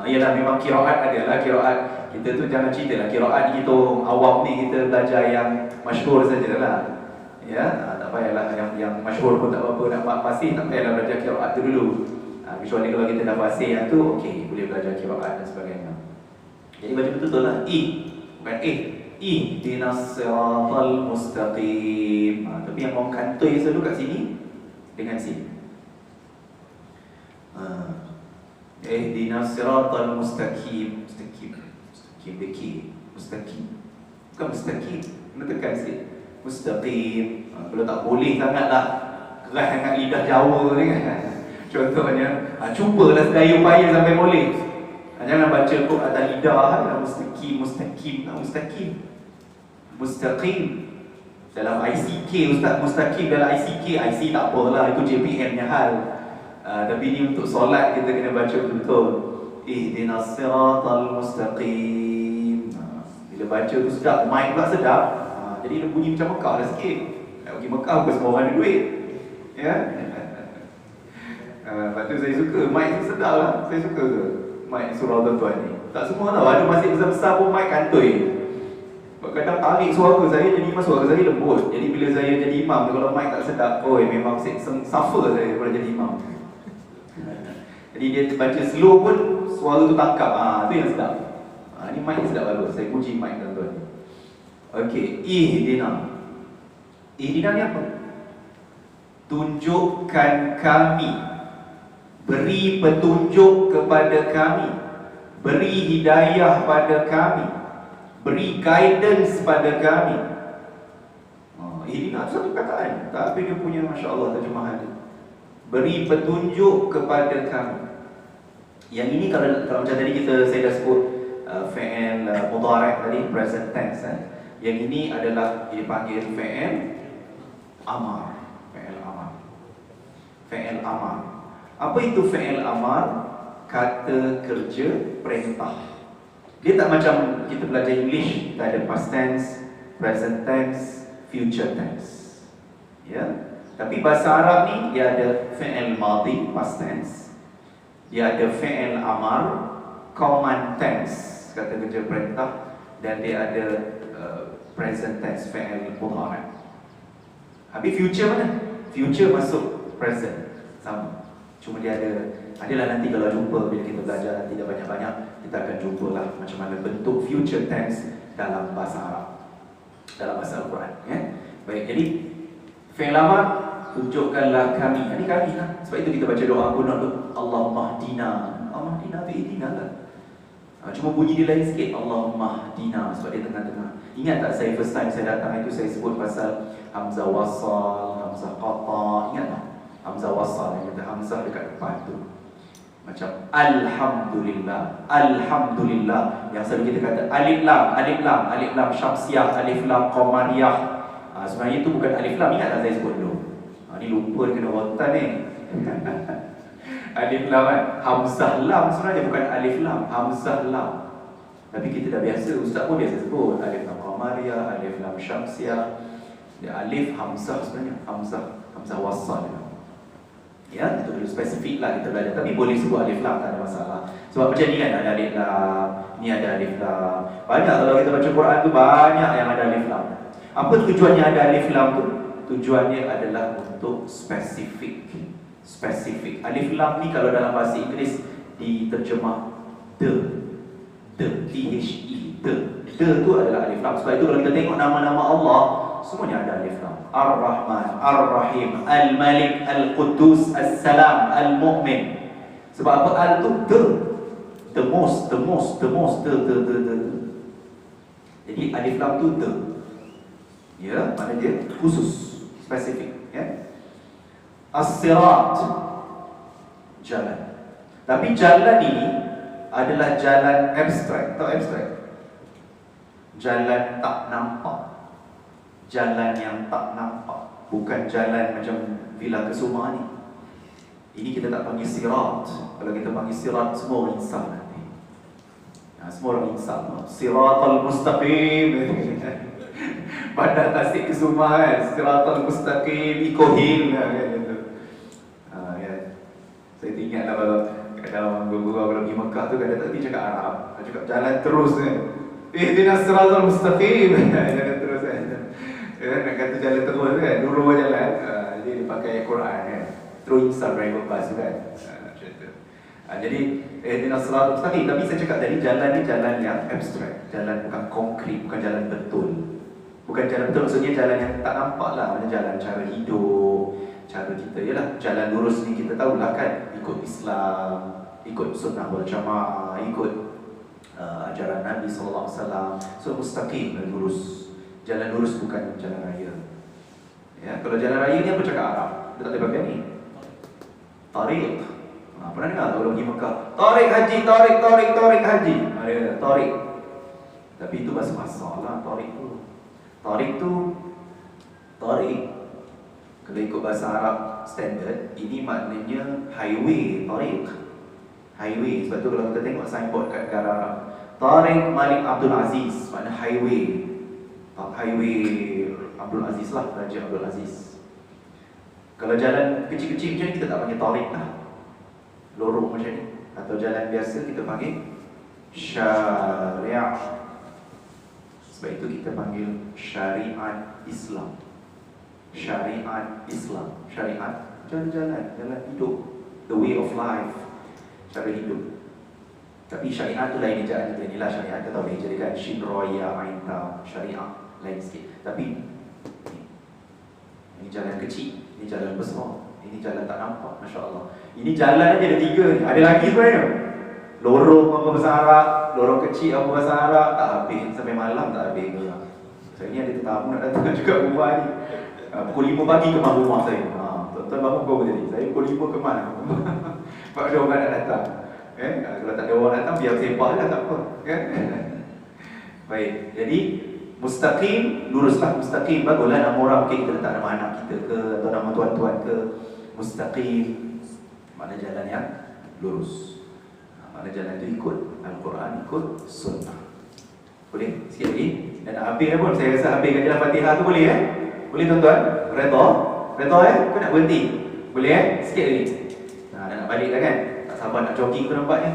Ialah memang kiraat adalah kiraat. Kita tu jangan cerita lah, kiraat kita awam ni kita belajar yang masyhur sajalah. Ya, tak payahlah yang masyhur pun tak apa-apa, nak fasih tak payahlah belajar kiraat tu dulu. Kecuali kalau kita dah fasih yang tu, okey, boleh belajar kiraat dan sebagainya. Jadi baca betul-betul lah, I, bukan A. Ihdinas siratal mustaqim. Tapi yang orang kantoi selalu kat sini dengan sin. Ihdinas siratal mustaqim. Mustaqim deki. Mustaqim. Bukan mustaqim. Kena tekan sikit. Mustaqim. Kalau tak boleh sangatlah, keras sangat lidah Jawa ni kan. Contohnya, cubalah sedaya upaya sampai boleh. Jangan baca kok atas lidah. Mustaqim, mustaqim, mustaqim. Mustaqim. Dalam ICK, Ustaz, mustaqim dalam ICK. IC tak apalah, itu JPM nya hal. Tapi ni untuk solat kita kena baca betul-betul. Ihdinas siratal mustaqim. Bila baca tu sedap, mic pula sedap. Jadi dia bunyi macam Mekah dah sikit. Nak pergi Mekah bukan semua orang ada duit. Ya. Lepas tu saya suka, mic tu sedap lah. Saya suka ke mic surau tuan-tuan ni. Tak semua tau, ada masjid besar-besar pun mic kantoi. Kadang tarik suara saya, jadi memang suara saya lembut. Jadi bila saya jadi imam, kalau mic tak sedap, memang suffer saya kalau jadi imam. Jadi dia baca slow pun, suara tu tangkap. Tu yang sedap. Ni mic ni sedap bagus. Saya puji mic tuan-tuan. Okey, ihdina. Ihdina ni apa? Tunjukkan kami. Beri petunjuk kepada kami. Beri hidayah pada kami. Beri guidance pada kami. Ini nak satu kataan, tapi dia punya Masya Allah terjemahan dia. Beri petunjuk kepada kami. Yang ini kalau macam tadi saya dah sebut fi'il mudhari' tadi, present tense. Yang ini adalah dipanggil fi'il amar. Fi'il amar. Fi'il amar. Apa itu fi'il amar? Kata kerja perintah. Dia tak macam kita belajar English, kita ada past tense, present tense, future tense. Ya. Tapi bahasa Arab ni dia ada fi'il madhi, past tense. Dia ada fi'il amar, command tense, kata kerja perintah, dan dia ada present tense, fi'il mudhari'. Habis future mana? Future masuk present. Sama. Cuma dia adalah nanti kalau jumpa bila kita belajar nanti dah banyak-banyak, kita akan jumpalah macam mana bentuk future tense dalam bahasa Arab, dalam bahasa Al-Quran. Baik, jadi fi'il amar, tunjukkanlah kami. Ini kami lah. Sebab itu kita baca doa kunut tu, Allahumma hdina. Allahumma hdina tu ihdina lah. Cuma bunyi dia lain sikit, Allahumma hdina, sebab dia tengah-tengah. Ingat tak saya first time saya datang itu saya sebut pasal hamzah wasal, hamzah qata. Ingat tak? Hamzah wasal yang kata hamzah dekat depan tu. Macam Alhamdulillah, Alhamdulillah. Yang selalu kita kata alif lam, alif lam, alif lam syamsiah, alif lam qamariyah. Sebenarnya itu bukan alif lam, ingat tak saya sebut dulu? Ni lupa kena rotan ni. Alif lam kan? Hamzah lam sebenarnya bukan alif lam, hamzah lam. Tapi kita dah biasa, ustaz pun biasa sebut alif lam qamariyah, alif lam syamsiyah. Alif hamzah sebenarnya, hamzah wasal. Ya, itu dulu spesifik lah kita belajar. Tapi boleh sebut alif lam, tak ada masalah. Sebab macam ni kan, ada alif lam, ni ada alif lam. Banyak kalau kita baca Quran tu banyak yang ada alif lam. Apa tujuannya ada alif lam tu? Tujuannya adalah untuk spesifik. Alif lam ni kalau dalam bahasa Inggeris diterjemah the, T-H-E, the tu adalah alif lam. Sebab itu kalau kita tengok nama-nama Allah, semuanya ada alif lam. Ar-Rahman, Ar-Rahim, Al-Malik, Al-Quddus, As-Salam, Al-Mu'min. Sebab apa? Al tu the most. Jadi alif lam tu the. Ya, maknanya dia khusus, spesifik, ya. As-Sirat, jalan. Tapi jalan ini adalah jalan abstrak. Tahu abstrak? Jalan tak nampak. Jalan yang tak nampak. Bukan jalan macam Villa Kesuma ni. Ini kita tak panggil sirat. Kalau kita panggil sirat, semua orang insaf nanti. Semua orang insaf. Siratal mustaqim. Pada tasik Kesuma kan, siratal mustaqim, ikohil kan, gitu. Saya ingatlah kalau guru-guru kalau pergi Mekah tu kadang tak cakap Arab, cakap jalan terus kan. Ihdinas siratal mustaqim. Jalan terus kan. Nak kata jalan terus kan, dulu jalan. Jadi dia pakai Quran kan. Terus insaf driver bus kan. Macam tu. Jadi ihdinas siratal mustaqim, tapi saya cakap tadi jalan ni jalan yang abstrak, jalan bukan konkret, bukan jalan betul. Bukan jalan betul maksudnya jalan yang tak nampak lah. Macam jalan cara hidup, cara kita, yalah, jalan lurus ni kita tahulah kan, ikut Islam, ikut sunnah wal jamaah, ikut ajaran Nabi SAW. So mustaqim dan lurus. Jalan lurus bukan jalan raya. Ya, kalau jalan raya ni apa cakap Arab? Dia tak boleh pakai ni. Tariq. Pernah dengar tak kalau pergi Mekah? Tariq haji, tariq haji. Ada tariq. Tapi itu bahasa masalah tariq tu. Tariq kalau ikut bahasa Arab standard, ini maknanya highway, tariq. Highway, sebab tu kalau kita tengok signboard kat negara Arab, Tariq Malik Abdul Aziz, makna highway. Highway Abdul Aziz lah, Raja Abdul Aziz. Kalau jalan kecil-kecil macam ni, kita tak panggil tariq lah, lorong macam ni. Atau jalan biasa kita panggil syariah. Sebab itu kita panggil syariat Islam. Syariat Islam. Syariat, jalan hidup, the way of life, cara hidup. Tapi syariat tu lain ejaan kita. Inilah syariat, kita boleh jadikan shin roya ain ta, syariat lain sikit. Tapi ini jalan kecil, ini jalan besar, ini jalan tak nampak, Masya Allah. Ini jalan aja ada 3 ni. Ada lagi sebenarnya. Lorong apa bahasa Arab, lorong kecil apa bahasa Arab, tak habis, sampai malam tak habis. Saya ni ada tetamu nak datang juga rumah ni. Pukul 5 pagi kemah rumah saya. Tuan-tuan bangun pukul berapa tadi? Saya pukul 5 kemah. Sebab ada orang nak datang. Kalau tak ada orang datang, biar sepah lah, tak apa. Baik, jadi mustaqim, luruslah mustaqim. Baguslah nama orang, mungkin kita letak nama anak kita ke, atau nama tuan-tuan ke. Mustaqim, mana jalan yang lurus. Mana jalan itu ikut Al-Quran, ikut Sunnah. Boleh? Sikit lagi. Dan habis pun, saya rasa habis kajian Fatihah tu boleh Boleh tuan-tuan? Redha? Kau nak berhenti? Boleh Sikit lagi. Nak balik dah kan? Tak sabar nak jogging tu nampaknya.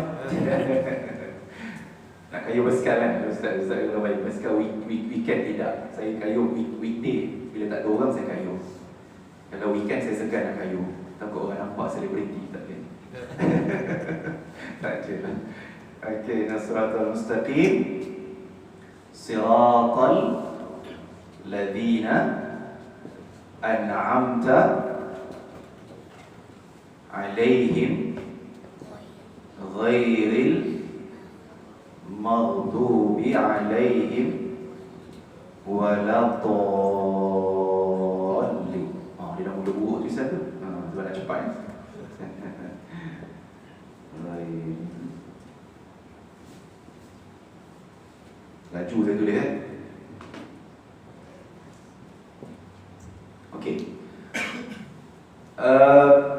Nak kayu basikal kan? Ustaz kalau balik basikal weekend tidak. Saya kayu weekday. Bila tak ada orang saya kayu. Kalau weekend saya segan nak kayu. Takut orang nampak selebriti. Tak boleh. Tak je lah. Okay, Nasratul Mustaqim, Siratal Ladhina An'amta Alaihim Ghairil Maghdubi Alaihim Waladhalin. Dia dah mula buruk tulisan tu. Sebab nak cepat laju saya tulis Okey.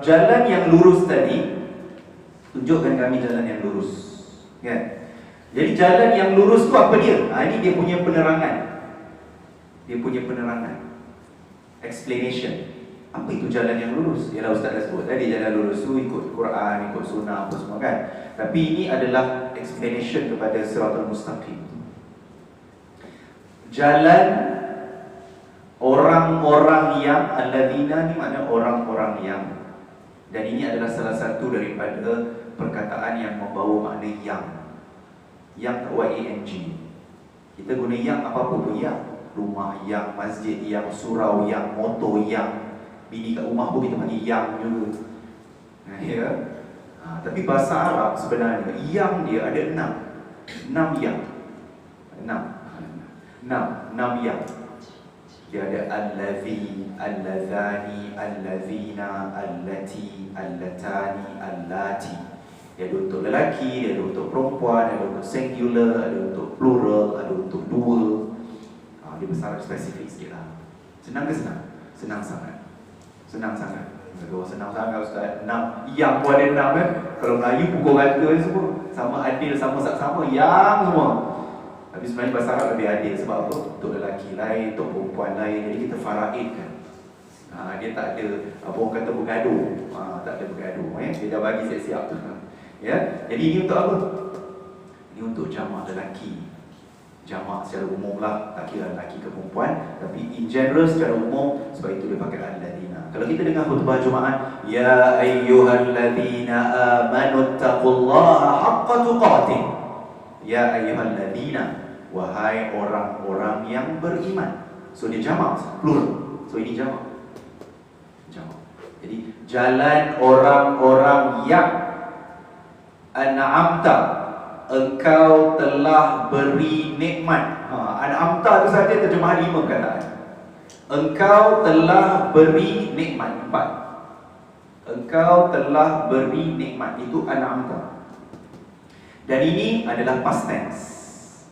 Jalan yang lurus tadi, tunjukkan kami jalan yang lurus. Kan? Jadi jalan yang lurus tu apa dia? Ini dia punya penerangan. Dia punya penerangan, explanation. Apa itu jalan yang lurus? Ialah Ustaz dah sebut tadi, jalan lurus tu ikut Quran, ikut sunnah apa semua kan. Tapi ini adalah explanation kepada Siratal Mustaqim. Jalan orang-orang yang, alladzina ni makna orang-orang yang. Dan ini adalah salah satu daripada perkataan yang membawa makna yang. Yang Y-A-N-G. Kita guna yang apa-apa pun yang. Rumah yang, masjid yang, surau yang, motor yang. Bini kat rumah pun kita panggil yang juga. Ya. Tapi bahasa Arab sebenarnya yang dia ada 6 yang. 6 yang. Dia ada allazi, allazani, allazina, allati, allatani, allati. Dia ada untuk lelaki, dia ada untuk perempuan, ada untuk singular, ada untuk plural, ada untuk dua. Dia besar spesifik sikit lah. Senang ke senang? Senang sangat. Senang sangat. Senang sangat Ustaz. 6 yang pun ada 6 kan. Kalau Melayu pukul rata semua. Sama adil, sama yang semua. Tapi sebenarnya bahasa Arab lebih adil. Sebab apa? Untuk lelaki lain, untuk perempuan lain. Jadi kita faraidkan. Dia tak ada, apa orang kata, bergaduh. Tak ada bergaduh. Dia dah bagi siap-siap. Ya? Jadi ini untuk apa? Ini untuk jamak lelaki. Jamak secara umum lah, tak kira lelaki ke perempuan. Tapi in general secara umum, sebab itu dia pakai alladzina. Kalau kita dengar khutbah Jumaat, ya ayyuhalladzina amanu taqullaha haqqa tuqatih. Ya ayyuhalladzina, wahai orang-orang yang beriman. So dia jamak, plural. So ini jamak. Jadi jalan orang-orang yang an'amta, engkau telah beri nikmat. An'amta itu saja terjemahan 5 kataan. Engkau telah beri nikmat 4. Engkau telah beri nikmat, itu an'amta. Dan ini adalah past tense.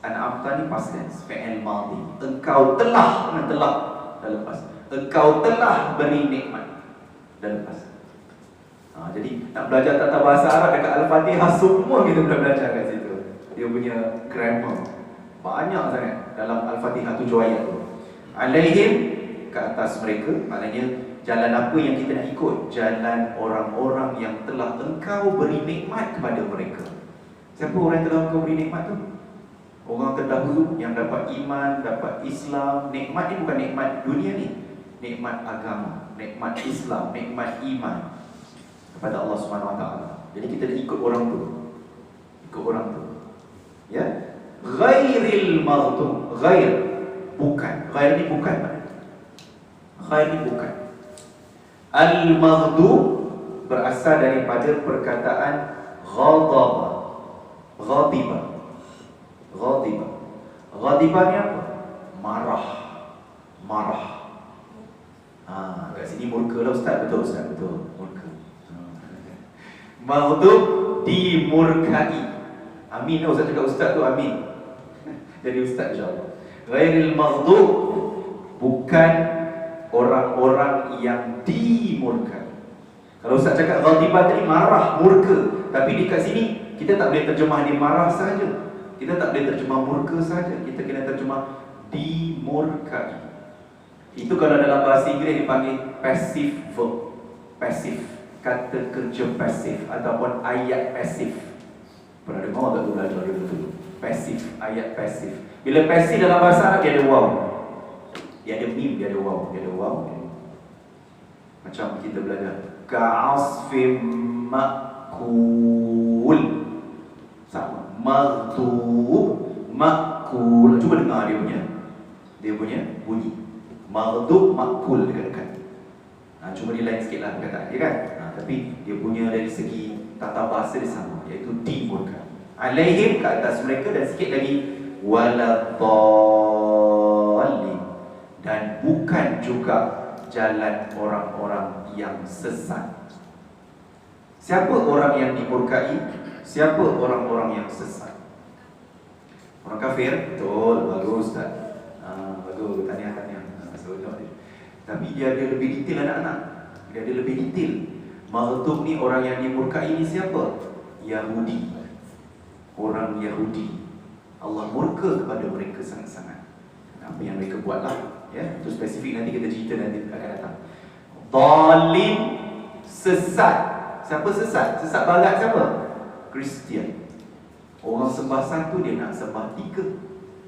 An'amta ni past tense, fi'il madhi. Engkau telah, dah lepas. Engkau telah beri nikmat, dah lepas. Jadi nak belajar tata bahasa Arab dekat Al-Fatihah, semua kita boleh belajar kat situ. Dia punya grammar banyak sangat dalam Al-Fatihah 7 ayat tu. Alaihim, ke atas mereka, maknanya jalan apa yang kita nak ikut? Jalan orang-orang yang telah engkau beri nikmat kepada mereka. Siapa orang yang telah engkau beri nikmat tu? Orang terdahulu yang dapat iman, dapat Islam. Nikmat ni bukan nikmat dunia ni, nikmat agama, nikmat Islam, nikmat iman kepada Allah SWT. Jadi kita nak ikut orang tu. Ikut orang tu. Ya. Ghairil maghdub. Ghair, bukan. Ghair ni bukan. Ghair ni bukan. Al-maghdub berasal daripada perkataan ghadaba. Ghadiba. Ghadiba. Ghadiba ni apa? Marah. Marah. Kat sini murka lah Ustaz. Betul Ustaz, betul. Murka. Maghdub, dimurkai. Amin lah Ustaz cakap Ustaz tu, amin. Jadi Ustaz insyaAllah. Ghairil maghdub, bukan orang-orang yang dimurkai. Kalau Ustaz cakap ghadibah tadi, marah, murka. Tapi dekat sini kita tak boleh terjemah dia marah saja. Kita tak boleh terjemah murka saja. Kita kena terjemah dimurkai. Itu kalau dalam bahasa Inggeris dipanggil passive verb. Passive, kata kerja pasif ataupun ayat pasif. Pernah dengar tak tu belajar dulu? Pasif, ayat pasif. Bila pasif dalam bahasa Arab dia ada waw. Dia ada mim, dia ada waw. Dia ada waw. Macam kita belajar ka'asfim ma'kul. Sama. Maghdub, ma'kul. Cuba dengar dia punya bunyi. Maghdub, ma'kul dekat-dekat. Cuma dia lain sikit lah perkataan dia kan. Tapi dia punya dari segi tata bahasa dia sama, iaitu dimurkai. Alaihim, ke atas mereka. Dan sikit lagi waladhdallin, dan bukan juga jalan orang-orang yang sesat. Siapa orang yang dimurkai? Siapa orang-orang yang sesat? Orang kafir? Betul, bagus Ustaz. Bagus, tahniah. Tapi dia ada lebih detail anak-anak. Dia ada lebih detail. Maghdub ni, orang yang dimurkai ni siapa? Yahudi. Orang Yahudi. Allah murka kepada mereka sangat-sangat. Apa yang mereka buatlah. Ya, itu spesifik nanti kita cerita nanti akan datang. Dhalin, sesat. Siapa sesat? Sesat barat siapa? Kristian. Orang sembah satu, dia nak sembah tiga.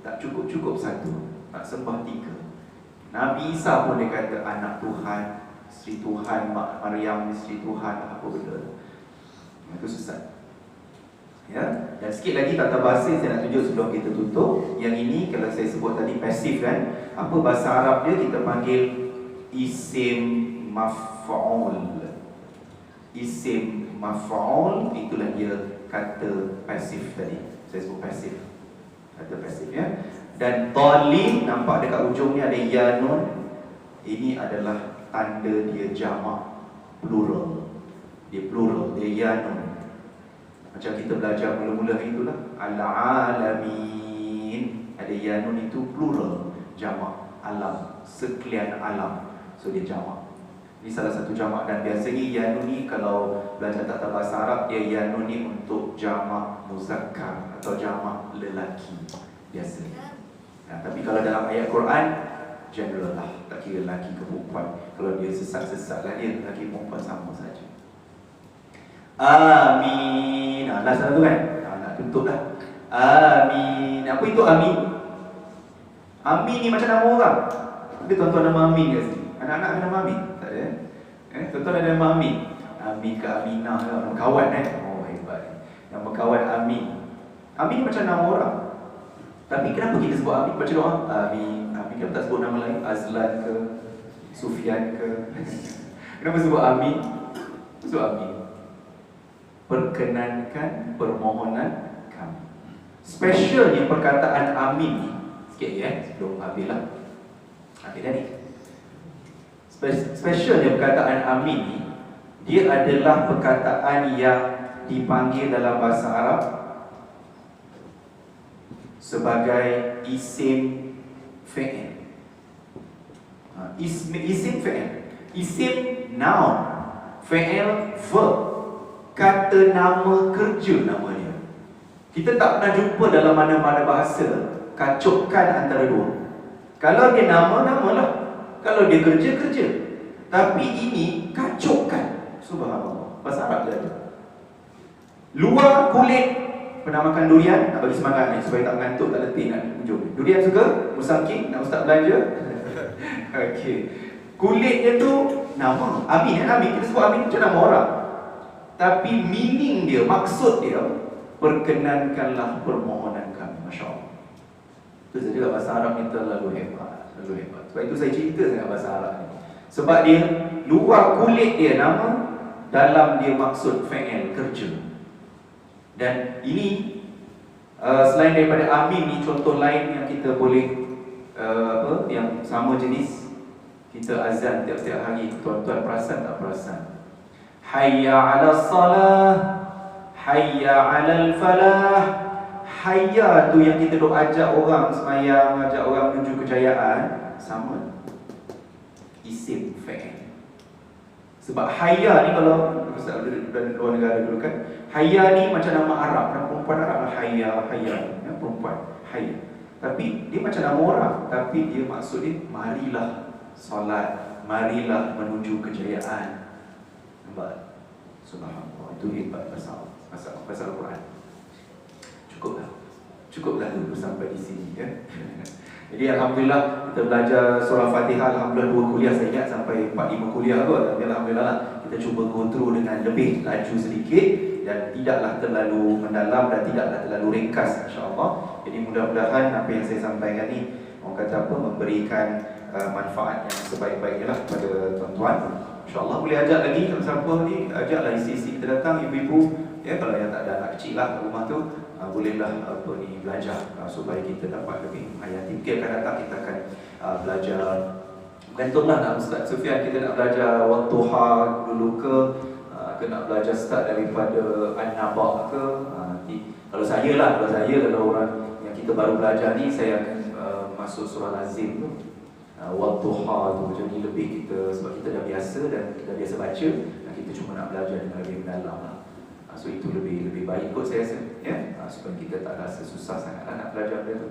Tak cukup-cukup satu, nak sembah tiga. Nabi Isa pun dia kata anak Tuhan, isteri Tuhan, Maryam isteri Tuhan, apa benda. Itu sesat. Ya, dan sikit lagi tata bahasa saya nak tunjuk sebelum kita tutup. Yang ini kalau saya sebut tadi pasif kan, apa bahasa Arab dia kita panggil isim maf'ul. Isim maf'ul itulah dia kata pasif tadi. Saya sebut pasif. Kata pasif ya. Dan dhalin nampak dekat ujung ni ada ya nun. Ini adalah tanda dia jamak, plural. Dia plural, dia ya nun. Macam kita belajar mula-mula itulah al-alamin. Ada ya nun itu plural, jamak, alam, sekalian alam. So dia jamak. Ini salah satu jamak dan biasanya ya nun ni kalau belajar tata bahasa Arab, dia ya nun ni untuk jamak muzakkar atau jamak lelaki biasa. Nah, tapi kalau dalam ayat Quran general lah, tak kira lelaki ke perempuan. Kalau dia sesat-sesat lah dia, lelaki perempuan sama saja. Amin. Last satu kan? Nak tutup dah. Amin. Apa itu amin? Amin ni macam nama orang. Ada tuan-tuan nama Amin ke sini? Anak-anak ada nama Amin? Tak ada. Tuan-tuan ada nama Amin? Amin ke Aminah ke? Nama kawan Oh hebat. Nama kawan Amin. Amin ni macam nama orang. Tapi kenapa kita sebut Amin? Baca doa Amin. Amin kenapa tak sebut nama lain? Azlan ke? Sufyan ke? Kenapa sebut Amin? Sebut Amin. Perkenankan permohonan kami. Specialnya perkataan amin ni, sikit sebelum habis lah. Habis dah ni. Specialnya perkataan amin ni, dia adalah perkataan yang dipanggil dalam bahasa Arab sebagai isim fi'il. Isim fi'il. Isim noun. Fi'il verb. Kata nama kerja nama dia. Kita tak pernah jumpa dalam mana-mana bahasa kacukkan antara dua. Kalau dia nama, namalah. Kalau dia kerja, kerja. Tapi ini kacukkan. Subhanallah. Bahasa Arab dia ada. Luar kulit. Pernah makan durian? Nak bagi semangat ni supaya tak mengantuk, tak letih nak hujung. Durian suka? Musangking? Nak ustaz belanja? Okey. Kulitnya tu nama. Amin. Amin. Kita sebut amin macam nama orang. Tapi meaning dia, maksud dia, perkenankanlah permohonan kami. Masya Allah. Itu saja bahasa Arab ni terlalu hebat. Terlalu hebat. Sebab itu saya cerita sangat bahasa Arab ni. Sebab dia, luar kulit dia nama, dalam dia maksud fi'il, kerja. Dan ini, selain daripada amin ni, contoh lain yang kita boleh, yang sama jenis, kita azan tiap-tiap hari. Tuan-tuan perasan tak perasan? Hayya 'ala salah, hayya 'ala falah. Hayya tu yang kita duk ajak orang semayang, ajak orang menuju kejayaan, sama. Isim fi'il. Sebab hayya ni kalau Ustaz dari luar negara dulu kan, hayya ni macam nama Arab, nama perempuan Arab lah, hayya, hayya, ya, perempuan, hayya. Tapi dia macam nama orang, tapi dia maksud dia marilah solat, marilah menuju kejayaan. Nampak? Subhanallah, itu hebat pasal Al-Quran. Cukuplah dulu sampai di sini ya. Jadi Alhamdulillah kita belajar surah Fatihah. Alhamdulillah 2 kuliah saya ingat sampai 4-5 kuliah kot. Tapi Alhamdulillah lah, kita cuba go through dengan lebih laju sedikit dan tidaklah terlalu mendalam dan tidaklah terlalu ringkas, insyaAllah. Jadi mudah-mudahan apa yang saya sampaikan ni, orang kata apa, memberikan manfaat yang sebaik-baiknya lah kepada tuan-tuan. InsyaAllah boleh ajak lagi, kalau siapa ni, ajaklah isi-isi kita datang, ibu-ibu. Ya, kalau yang tak ada anak kecil lah kat rumah tu, bolehlah apa ni belajar supaya kita dapat lebih menghayati. Mungkin akan datang kita akan belajar, gantunglah nak Ustaz Sufian, kita nak belajar Wadduha dulu ke, nak belajar start daripada An-Naba ke. Kalau saya kalau orang yang kita baru belajar ni, saya akan masuk surah Azim tu. Wadduha tu macam ni lebih kita, sebab kita dah biasa dan kita biasa baca, dan kita cuma nak belajar dengan lebih mendalam lah. So itu lebih baik kot saya rasa ya, supaya kita tak rasa susah sangat nak belajar benda tu.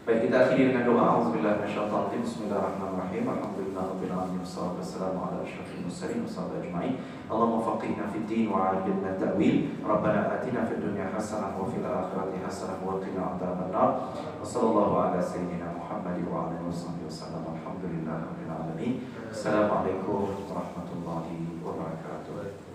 Baik, kita akhiri dengan doa. Auzubillahi minasyaitonir rajim. Bismillahirrahmanirrahim. Alhamdulillahirabbil alamin. Wassalatu wassalamu ala asyrafil mursalin wa sahbihi ajma'in. Allahumma faqihna fid din wa 'allimna ta'wil. Rabbana atina fid dunya hasanah wa fil akhirati hasanah wa qina adzabannar. Wa sallallahu ala sayyidina Muhammad wa ala alihi wasallam. Alhamdulillahirabbil alamin. Assalamualaikum warahmatullahi wabarakatuh.